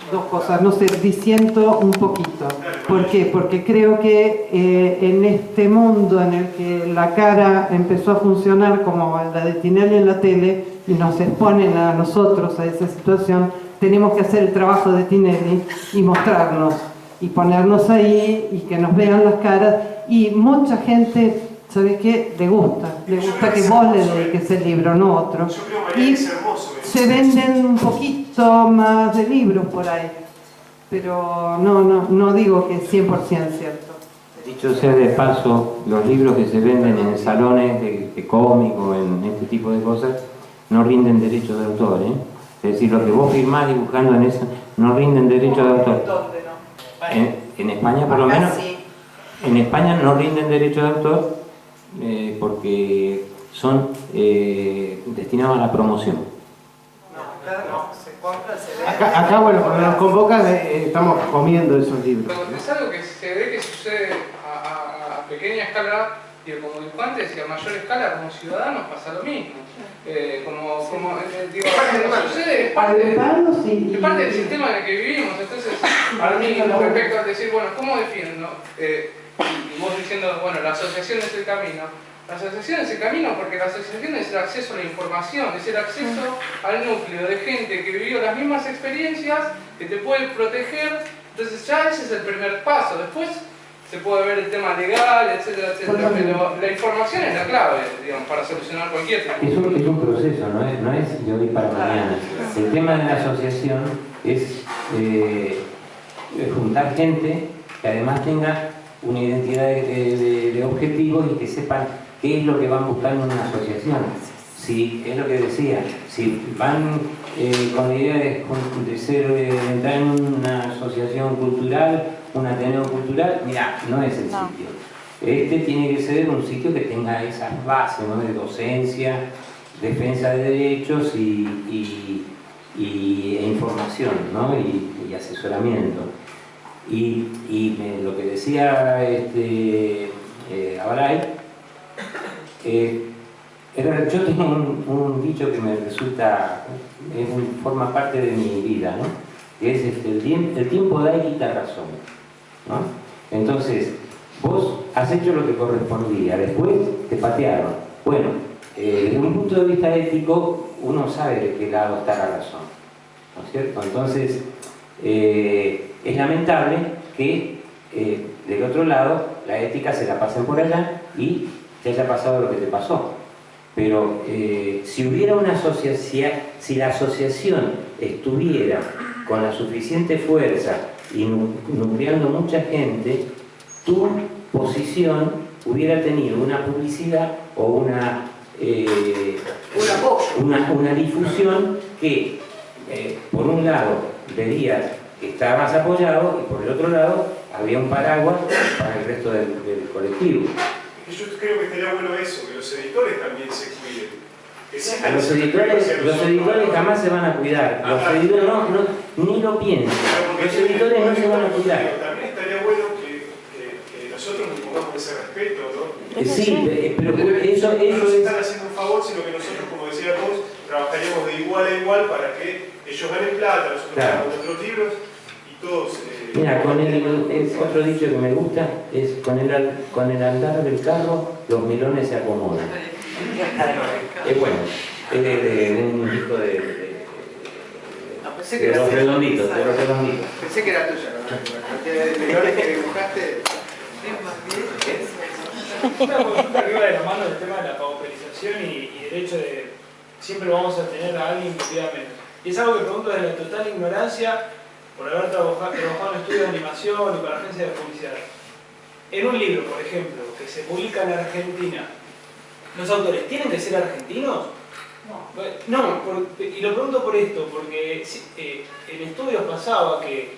S6: dos cosas, no sé, disiento un poquito. ¿Por qué? Porque creo que en este mundo en el que la cara empezó a funcionar como la de Tinelli en la tele y nos exponen a nosotros a esa situación, tenemos que hacer el trabajo de Tinelli y mostrarnos y ponernos ahí y que nos vean las caras, y mucha gente, ¿sabes qué? Le gusta que vos le dediques el libro, no otro, y se venden un poquito más de libros por ahí. pero no digo que es 100% cierto.
S4: Dicho sea de paso, los libros que se venden en salones de cómic o en este tipo de cosas no rinden derechos de autor, ¿eh? Es decir, lo que vos firmás dibujando en eso no rinden derechos de autor.
S9: ¿Dónde no?
S4: En España, por lo menos, en España no rinden derechos de autor porque son destinados a la promoción.
S2: Acá, bueno, cuando nos convocan estamos comiendo esos libros.
S7: Pero es algo que se ve que sucede a pequeña escala, como dibujantes, y a mayor escala como ciudadanos pasa lo mismo. Sucede, es parte del sistema en el que vivimos. Entonces, a mí, respecto a decir, bueno, ¿cómo defiendo? Y vos diciendo, bueno, la asociación es el camino. La asociación es el camino porque la asociación es el acceso a la información, es el acceso al núcleo de gente que vivió las mismas experiencias, que te puede proteger. Entonces ya ese es el primer paso. Después se puede ver el tema legal, etcétera, etcétera. Pero la información es la clave, digamos, para solucionar cualquier tema.
S4: Es un proceso, no es de hoy para mañana. El tema de la asociación es juntar gente que además tenga una identidad de objetivos y que sepan qué es lo que van buscando en una asociación. Si es lo que decía, si van con la idea de entrar en una asociación cultural, un ateneo cultural, mira, no es el sitio. Este tiene que ser un sitio que tenga esas bases, ¿no?, de docencia, defensa de derechos e información, ¿no?, y asesoramiento. Lo que decía Abalay, yo tengo un dicho que me resulta, forma parte de mi vida, ¿no?, que es el tiempo da y quita razón, ¿no? Entonces, vos has hecho lo que correspondía, después te patearon. Bueno, desde un punto de vista ético, uno sabe de qué lado está la razón, ¿no es cierto? Entonces, es lamentable que del otro lado la ética se la pasen por allá y te haya pasado lo que te pasó. Pero si hubiera una asociación, si la asociación estuviera con la suficiente fuerza y nucleando mucha gente, tu posición hubiera tenido una publicidad o una difusión que por un lado verías que estabas apoyado y por el otro lado había un paraguas para el resto del colectivo.
S12: Yo creo que estaría bueno eso, que los editores también se cuiden.
S4: A los editores jamás se van a cuidar, los editores ni lo piensan, los editores no se van a cuidar.
S12: También estaría bueno que nosotros nos pongamos ese respeto, ¿no?
S4: Sí, pero eso
S12: no nos
S4: es...
S12: están haciendo un favor, sino que nosotros, como decía vos, trabajaríamos de igual a igual para que ellos ganen plata, nosotros ganamos nuestros libros y todos...
S4: Mira, otro dicho que me gusta es con el andar del carro los milones se acomodan. Es bueno, es de un disco de los redonditos,
S8: Pensé que era tuya, ¿no? De milones que dibujaste.
S13: Una consulta que va de la mano del tema de la pauperización y el hecho de siempre vamos a tener a alguien que pida menos. Y es algo que pregunto desde la total ignorancia por haber trabajado en estudios de animación y para agencias de publicidad. En un libro, por ejemplo, que se publica en Argentina, ¿los autores tienen que ser argentinos? No, y lo pregunto por esto, porque en estudios pasaba que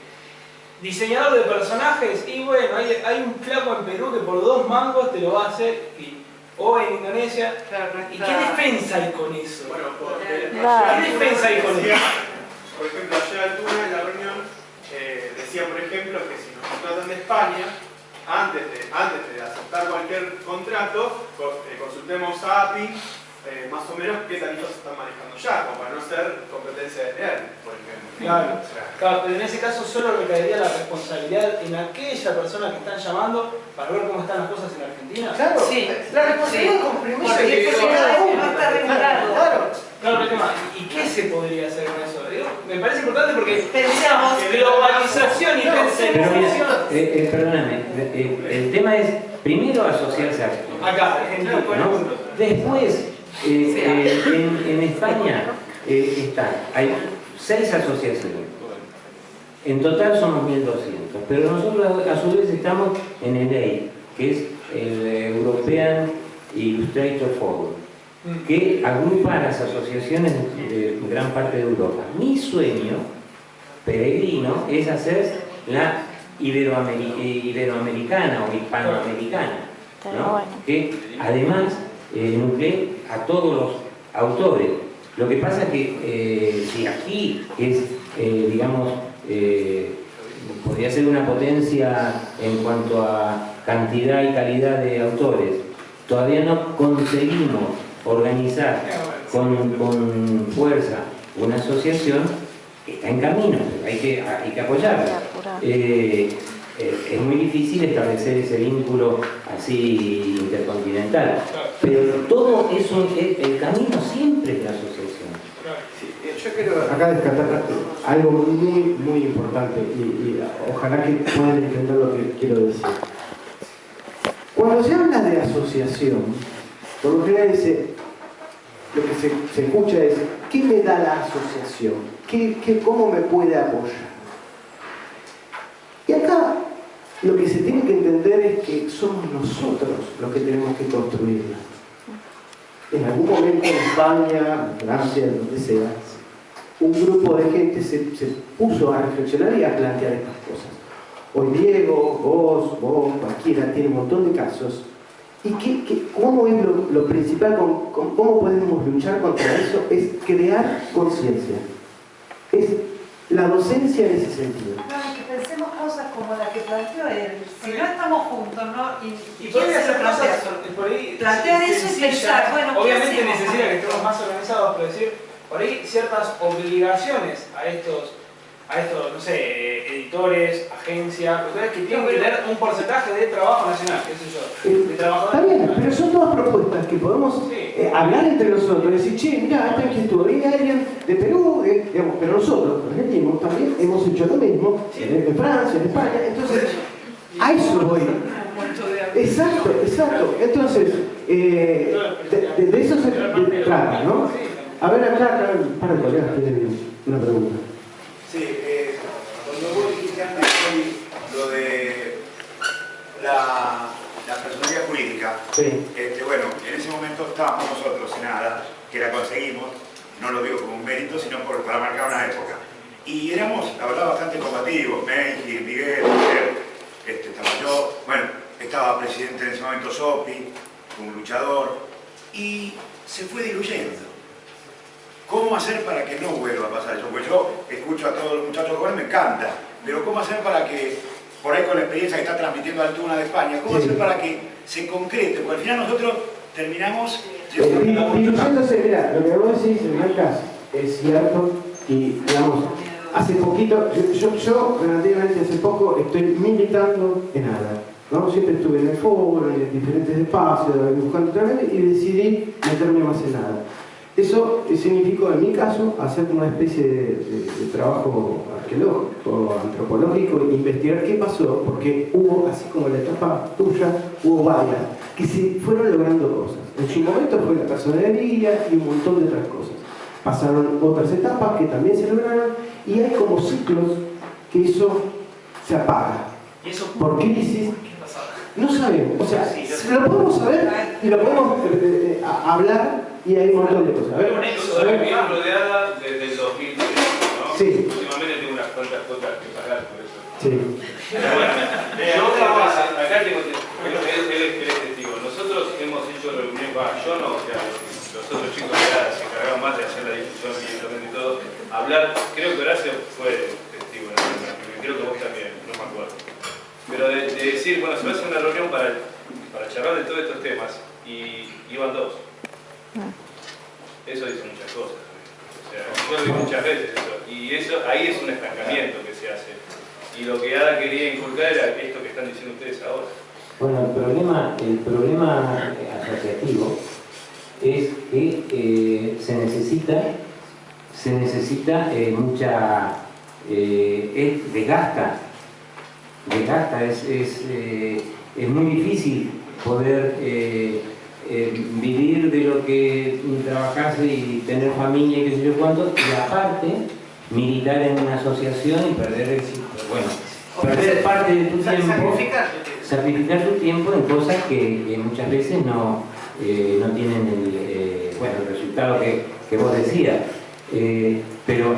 S13: diseñador de personajes, y bueno, hay un flaco en Perú que por 2 mangos te lo va a hacer, o en Indonesia. ¿Y qué defensa hay con eso?
S12: Bueno,
S13: ¿qué defensa hay con eso?
S12: Por ejemplo, ayer Altuna en la reunión decía, por ejemplo, que si nos contratan de España, antes de aceptar cualquier contrato, consultemos a API más o menos qué tarifas están manejando ya, como para no ser competencia de leer, por ejemplo.
S13: Claro, pero en ese caso solo recaería la responsabilidad en aquella persona que están llamando para ver cómo están las cosas en Argentina.
S3: Claro, sí, la responsabilidad es compromiso que cada uno está regulado.
S13: Claro, el tema, ¿y qué se podría hacer con eso? Me parece importante porque pensamos globalización y personalización.
S4: Perdóname, el tema es primero asociarse
S13: acá, Argentina,
S4: ¿no? Después, en España hay 6 asociaciones En total somos 1.200, pero nosotros a su vez estamos en el EI, que es el European Illustrator Forum, que agrupa a las asociaciones de gran parte de Europa. Mi sueño peregrino es hacer la iberoamericana o hispanoamericana, ¿no? Que además nuclee a todos los autores. Lo que pasa es que si aquí es, digamos, podría ser una potencia en cuanto a cantidad y calidad de autores, todavía no conseguimos organizar con fuerza una asociación, está en camino, hay que apoyarla. Es muy difícil establecer ese vínculo así intercontinental, pero todo eso, el camino siempre es la asociación.
S2: Yo quiero acá descartar algo muy, muy importante y ojalá que puedan entender lo que quiero decir. Cuando se habla de asociación, por lo general lo que se escucha es ¿qué me da la asociación? ¿Cómo me puede apoyar? Y acá lo que se tiene que entender es que somos nosotros los que tenemos que construirla. En algún momento en España, en Francia, en donde sea, un grupo de gente se puso a reflexionar y a plantear estas cosas. Hoy Diego, vos, cualquiera, tiene un montón de casos. ¿Y cómo es lo principal? ¿Cómo podemos luchar contra eso? Es crear conciencia. Es la docencia en ese sentido.
S6: Claro, que pensemos cosas como la que planteó él. Si no estamos juntos, ¿no?
S13: Y podría hacer cosas por ahí.
S6: Plantear eso y pensar, bueno,
S13: obviamente
S6: ¿qué
S13: necesita
S6: hacemos?
S13: que estemos más organizados, pero decir, por ahí ciertas obligaciones a estos, no sé, editores, agencias, que tienen que tener un porcentaje de trabajo nacional, qué sé yo, de trabajadores.
S2: Está bien, pero son todas propuestas que podemos hablar entre nosotros, decir, che, mira, esta que estuvo, viene alguien de Perú, digamos, pero nosotros, los argentinos, también hemos hecho lo mismo, en Francia, en España, entonces, a eso voy. Exacto. Entonces, de eso se trata, ¿no? A ver, acá un par de colegas tienen una pregunta.
S14: Sí, cuando vos dijiste antes lo de la personalidad jurídica, bueno, en ese momento estábamos nosotros en nada, que la conseguimos, no lo digo como un mérito, sino para marcar una época. Y éramos, la verdad, bastante combativos, Mengi, Miguel, estaba yo, bueno, estaba presidente en ese momento Sopi, un luchador, y se fue diluyendo. ¿Cómo hacer para que no vuelva a pasar eso? Pues yo escucho a todos los muchachos jóvenes, me encanta, pero ¿cómo hacer para que, por ahí con la experiencia que está transmitiendo Altuna de España, cómo hacer para que se concrete? Porque al final nosotros terminamos...
S2: Diluyéndose, mira, lo que vos decís, Marcas, es cierto, y digamos, hace poquito, yo relativamente hace poco estoy militando en ADA, ¿no? Siempre estuve en el foro, en diferentes espacios, buscando trabajo y decidí meterme más en ADA. Eso significó, en mi caso, hacer una especie de trabajo arqueológico, antropológico, investigar qué pasó, porque hubo, así como la etapa tuya, hubo varias, que se fueron logrando cosas. En su momento fue la personería y un montón de otras cosas. Pasaron otras etapas que también se lograron, y hay como ciclos que eso se apaga.
S13: ¿Y eso
S2: por crisis? No sabemos. O sea, lo podemos saber y lo podemos hablar. Y hay un montón de cosas.
S15: Hay un éxodo de miembro de ADA desde el 2003, ¿no?
S2: Sí.
S15: Últimamente tengo unas cuantas cuotas que pagar por eso.
S2: Sí.
S15: Pero bueno, acá tengo, él es testigo. Nosotros hemos hecho reuniones, yo no, o sea, los otros chicos de ADA se encargaron más de hacer la discusión y todo. Hablar, creo que Horacio fue testigo en la reunión, creo que vos también, no me acuerdo. Pero de decir, bueno, se va a hacer una reunión para charlar de todos estos temas, y iban dos. Eso dice muchas cosas. O sea, yo lo digo muchas veces eso. Y eso, ahí es un estancamiento que se hace. Y lo que ADA quería inculcar era esto que están diciendo ustedes ahora.
S4: Bueno, el problema asociativo es que se necesita mucha... desgasta, es muy difícil poder vivir de lo que trabajarse y tener familia y qué sé yo cuánto, y aparte militar en una asociación y perder parte de tu tiempo, sacrificar tu tiempo en cosas que muchas veces no tienen el resultado que vos decías. Pero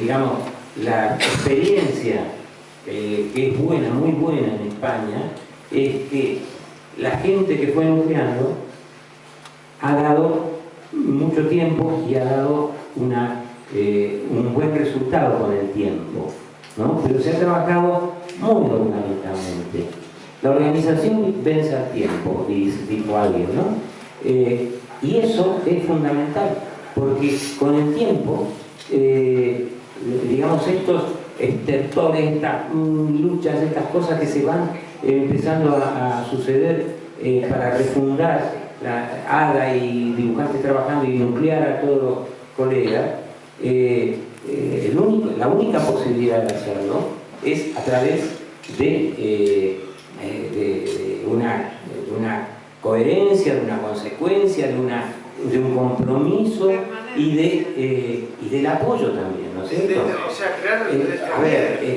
S4: digamos, la experiencia que es buena, muy buena en España, es que la gente que fue nucleando ha dado mucho tiempo y ha dado un buen resultado con el tiempo, ¿no? Pero se ha trabajado muy orgánicamente. La organización vence al tiempo, dijo alguien, ¿no? Y eso es fundamental, porque con el tiempo, digamos, estos estertores, estas luchas, estas cosas que se van empezando a suceder para refundar ADA y dibujantes trabajando y nuclear a todos los colegas, la única posibilidad de hacerlo es a través de una coherencia, de una consecuencia, de un compromiso y del apoyo también, ¿no es cierto?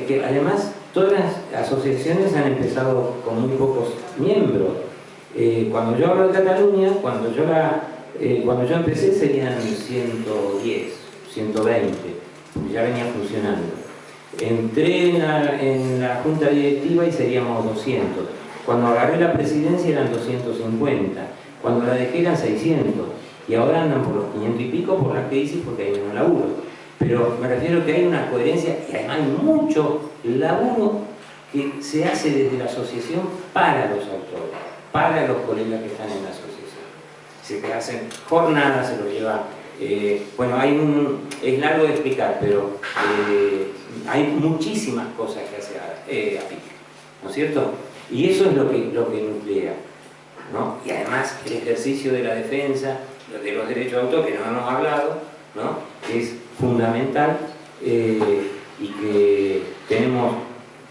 S4: Que además todas las asociaciones han empezado con muy pocos miembros. Cuando yo hablo de Cataluña, cuando yo empecé serían 110, 120, ya venía funcionando. Entré en la junta directiva y seríamos 200. Cuando agarré la presidencia eran 250. Cuando la dejé eran 600. Y ahora andan por los 500 y pico por la crisis porque hay menos laburo. Pero me refiero que hay una coherencia y además hay mucho laburo que se hace desde la asociación para los autores, para los colegas que están en la asociación. Se hacen jornadas, se lo lleva... es largo de explicar, pero hay muchísimas cosas que hace APIC, ¿no es cierto? Y eso es lo que nuclea, ¿no? Y además el ejercicio de la defensa de los derechos de autor, que no hemos hablado, ¿no? Es fundamental, y que tenemos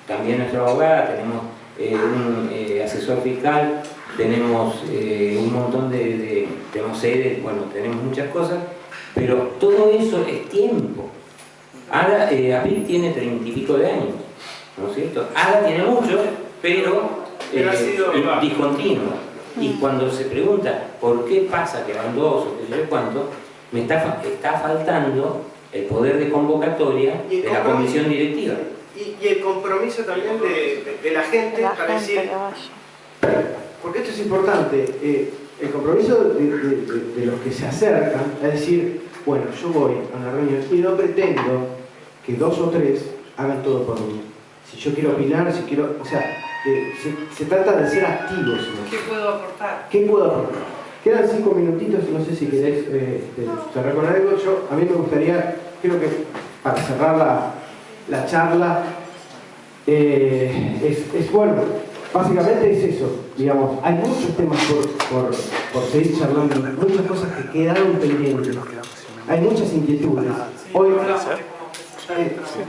S4: también nuestra abogada, tenemos un asesor fiscal, tenemos un montón tenemos sedes, tenemos muchas cosas, pero todo eso es tiempo. Ahora, APIC tiene 30 y pico de años, ¿no es cierto? Ahora tiene mucho, pero
S5: ha sido
S4: discontinuo. Y cuando se pregunta por qué pasa que van 2 o qué sé yo cuánto, me está faltando el poder de convocatoria de la comisión directiva.
S5: Y el compromiso también de la gente para decir...
S2: Porque esto es importante, el compromiso de los que se acercan a decir, bueno, yo voy a una reunión y no pretendo que 2 o 3 hagan todo por mí. Si yo quiero opinar, si quiero... O sea, se trata de ser activos. ¿No?
S6: ¿Qué puedo aportar?
S2: ¿Qué puedo aportar? Quedan 5 minutitos, no sé si querés cerrar con algo. A mí me gustaría, creo que para cerrar la charla, es bueno, básicamente es eso, digamos, hay muchos temas por seguir charlando, muchas cosas que quedaron pendientes, hay muchas inquietudes. Hoy,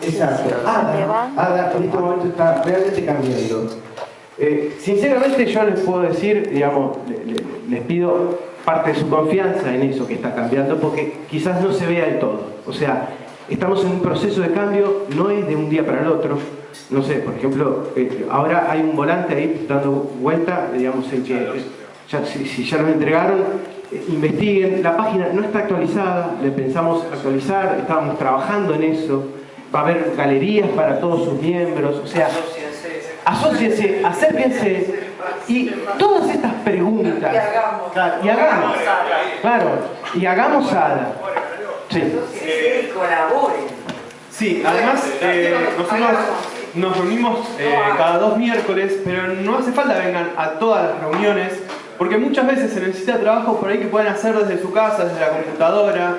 S2: exacto, ADA en este momento está realmente cambiando. Sinceramente yo les puedo decir, digamos, les pido parte de su confianza en eso que está cambiando, porque quizás no se vea del todo. O sea, estamos en un proceso de cambio, no es de un día para el otro. No sé, por ejemplo, ahora hay un volante ahí dando vuelta, digamos, en que si ya lo entregaron, investiguen. La página no está actualizada, le pensamos actualizar, estábamos trabajando en eso. Va a haber galerías para todos sus miembros, o sea, asóciense, acérquense y todas estas preguntas. Y hagamos, claro, y hagamos ADA. Sí.
S3: Colaboren.
S1: Sí, además nosotros nos reunimos cada 2 miércoles, pero no hace falta que vengan a todas las reuniones, porque muchas veces se necesita trabajo por ahí que pueden hacer desde su casa, desde la computadora.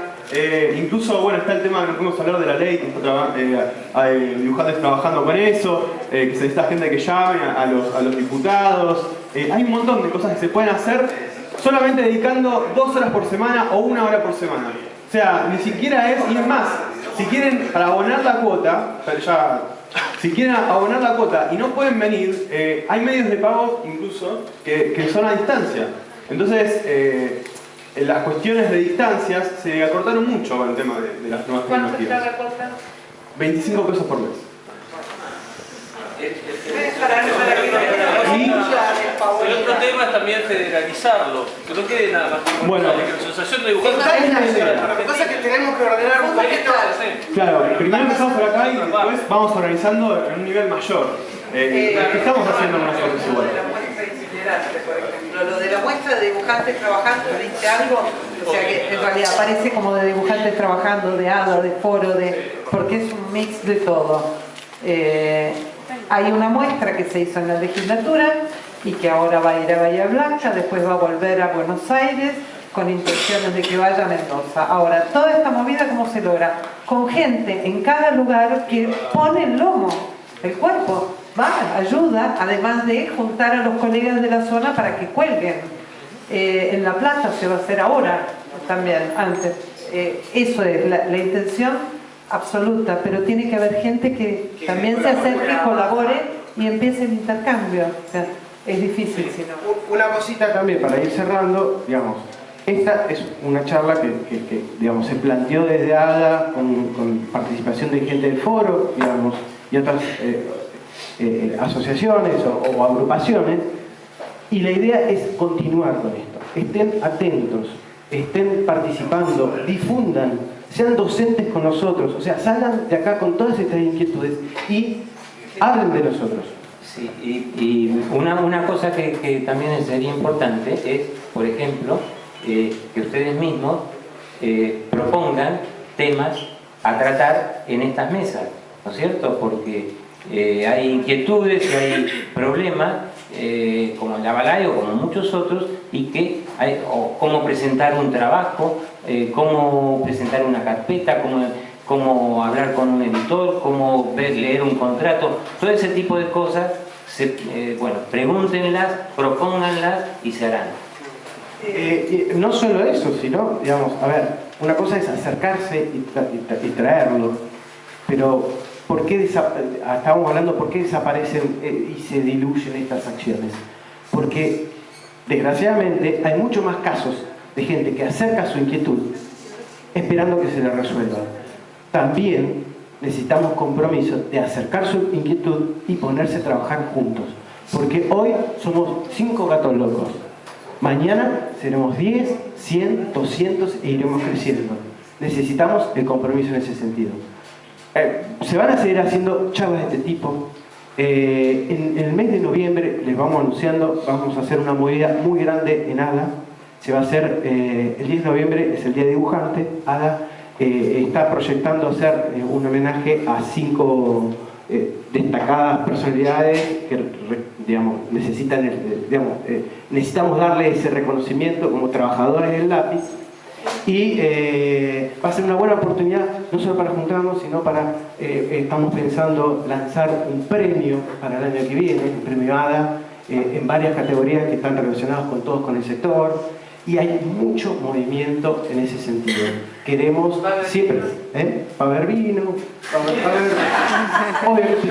S1: Incluso, bueno, está el tema que no podemos hablar de la ley, que hay dibujantes trabajando con eso, que se necesita gente que llame a los diputados. Hay un montón de cosas que se pueden hacer solamente dedicando 2 horas por semana o 1 hora por semana. O sea, ni siquiera es, y es más, si quieren para abonar la cuota, si quieren abonar la cuota y no pueden venir, hay medios de pago incluso que son a distancia. Entonces, las cuestiones de distancias se acortaron mucho con el tema de las nuevas tecnologías. 25 pesos por mes.
S15: El otro tema es también federalizarlo, que no quede nada más que
S1: bueno,
S15: la asociación de dibujantes.
S5: Lo que pasa es que tenemos que ordenar un poquito.
S1: Claro, primero empezamos por acá y después vamos organizando en un nivel mayor. Estamos haciendo unas cosas iguales.
S3: Por ejemplo, lo de la muestra de dibujantes trabajando, ¿viste algo? O sea que en realidad
S6: Parece como de dibujantes trabajando, de hada, de foro, porque es un mix de todo. Hay una muestra que se hizo en la legislatura y que ahora va a ir a Bahía Blanca, después va a volver a Buenos Aires con intenciones de que vaya a Mendoza. Ahora, toda esta movida, ¿cómo se logra? Con gente en cada lugar que pone el lomo, el cuerpo, va, ayuda, además de juntar a los colegas de la zona para que cuelguen. En La Plata se va a hacer ahora, también, antes. Eso es la intención absoluta, pero tiene que haber gente que también se acerque, colabore y empiece el intercambio. O sea, es difícil si no.
S2: Una cosita también para ir cerrando, digamos, esta es una charla que digamos, se planteó desde ADA con participación de gente del foro, digamos, y otras asociaciones o agrupaciones, y la idea es continuar con esto. Estén atentos, estén participando, difundan, sean docentes con nosotros, o sea, salgan de acá con todas estas inquietudes y hablen de nosotros.
S4: Sí, y una cosa que también sería importante es, por ejemplo, que ustedes mismos propongan temas a tratar en estas mesas, ¿no es cierto? Porque hay inquietudes y hay problemas, como el Avalay o como muchos otros, y que hay, o cómo presentar un trabajo, cómo presentar una carpeta, cómo hablar con un editor, cómo leer un contrato, todo ese tipo de cosas, bueno, pregúntenlas, propónganlas y se harán.
S2: No solo eso, sino, digamos, a ver, una cosa es acercarse y traerlo, pero ¿por qué estábamos hablando por qué desaparecen y se diluyen estas acciones? Porque, desgraciadamente, hay mucho más casos de gente que acerca su inquietud esperando que se le resuelva. También necesitamos compromiso de acercar su inquietud y ponerse a trabajar juntos. Porque hoy somos 5 gatos locos. Mañana seremos 10, 100, 200 e iremos creciendo. Necesitamos el compromiso en ese sentido. Se van a seguir haciendo charlas de este tipo. En el mes de noviembre, les vamos anunciando, vamos a hacer una movida muy grande en ADA. Se va a hacer, el 10 de noviembre es el Día Dibujante. ADA está proyectando hacer un homenaje a 5 destacadas personalidades que, digamos, necesitamos darle ese reconocimiento como trabajadores del lápiz. Y va a ser una buena oportunidad no solo para juntarnos, sino para, estamos pensando lanzar un premio para el año que viene, un premio ADA, en varias categorías que están relacionadas con todos con el sector, y hay mucho movimiento en ese sentido. Queremos siempre, va a haber vino, va a haber obviamente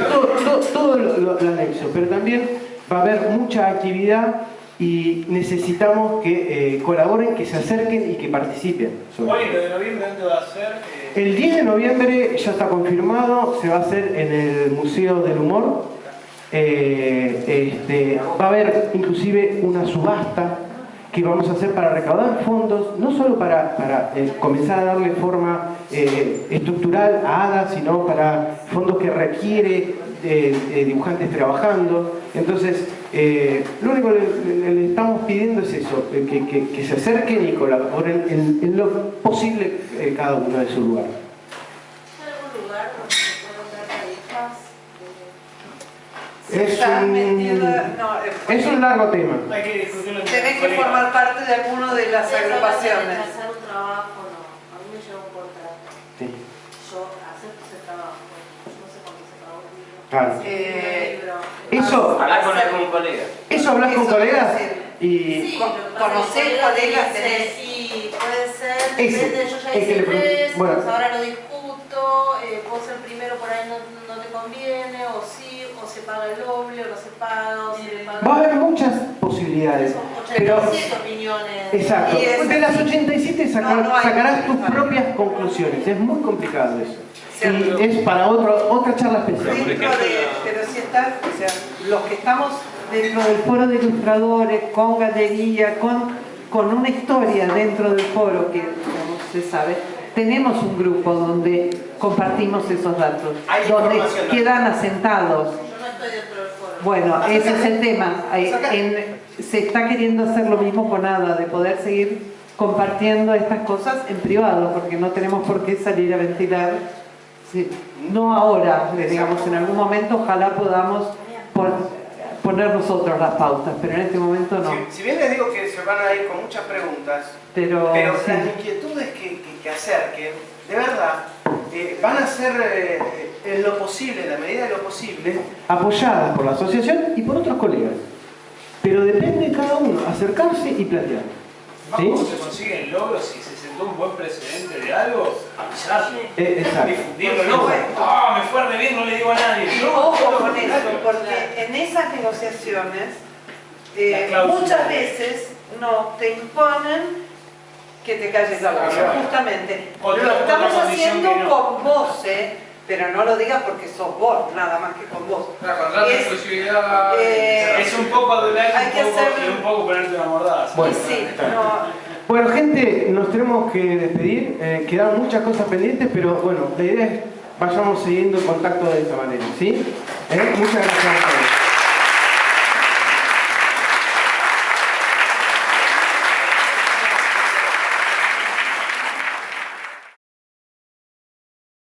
S2: todo lo anexo, pero también va a haber mucha actividad y necesitamos que colaboren, que se acerquen y que participen.
S13: Oye, ¿lo de noviembre dónde va a ser?
S2: El 10 de noviembre ya está confirmado, se va a hacer en el Museo del Humor. Va a haber inclusive una subasta que vamos a hacer para recaudar fondos, no solo para comenzar a darle forma estructural a ADA, sino para fondos que requiere dibujantes trabajando. Entonces, lo único que le estamos pidiendo es eso, que se acerquen y colaboren en lo posible cada uno de su lugar.
S10: ¿Hay algún lugar donde se puedan dar tarifas?
S2: Es un largo tema.
S3: Tenés que formar parte de alguna de las agrupaciones.
S10: Hacer un trabajo, no. A mí me llega un contrato.
S2: Sí.
S10: Yo acepto ese trabajo. No sé cuánto se pagó el libro.
S2: Claro. Eso,
S4: hablar con algún colega.
S2: Eso hablas con colegas y
S10: sí,
S3: conocer colegas tenés.
S10: Sí, puede ser. Depende, yo ya hice 3, bueno, ahora lo discuto. Puedo ser primero, por ahí no te conviene, o sí, o se paga el doble, o no se paga, o se le paga.
S2: Va a haber muchas posibilidades.
S6: 87 opiniones.
S2: Exacto.
S6: Y
S2: De las 87 sacarás tus propias conclusiones. Es muy complicado eso. Y es para otra charla especial.
S6: Pero si están, o sea, los que estamos dentro del foro de ilustradores, con galería, con una historia dentro del foro que digamos, se sabe, tenemos un grupo donde compartimos esos datos, donde quedan asentados. Bueno, ese es el tema. Se está queriendo hacer lo mismo con ADA, de poder seguir compartiendo estas cosas en privado, porque no tenemos por qué salir a ventilar. Sí, no ahora, digamos, en algún momento ojalá podamos poner nosotros las pautas, pero en este momento no.
S5: Si bien les digo que se van a ir con muchas preguntas, pero
S6: sí,
S5: las inquietudes que acerquen, de verdad, van a ser en lo posible, en la medida de lo posible,
S2: apoyadas por la asociación y por otros colegas. Pero depende de cada uno acercarse y plantear.
S13: ¿Cómo se consiguen logros si se sentó un buen precedente de algo? Avisarlo.
S2: Exacto.
S13: Difundirlo, no. Me fue re bien, no le digo a nadie.
S6: Ojo con eso, porque en esas negociaciones muchas veces no te imponen que te calles la boca, justamente. Lo estamos haciendo con vos, pero no lo digas porque sos vos, nada más que con vos.
S7: Contrato de exclusividad.
S13: Es un poco adular
S6: y
S13: un poco ponerte una mordaza.
S2: Bueno, gente, nos tenemos que despedir. Quedan muchas cosas pendientes, pero bueno, la idea es vayamos siguiendo el contacto de esta manera, ¿sí? Muchas gracias a todos.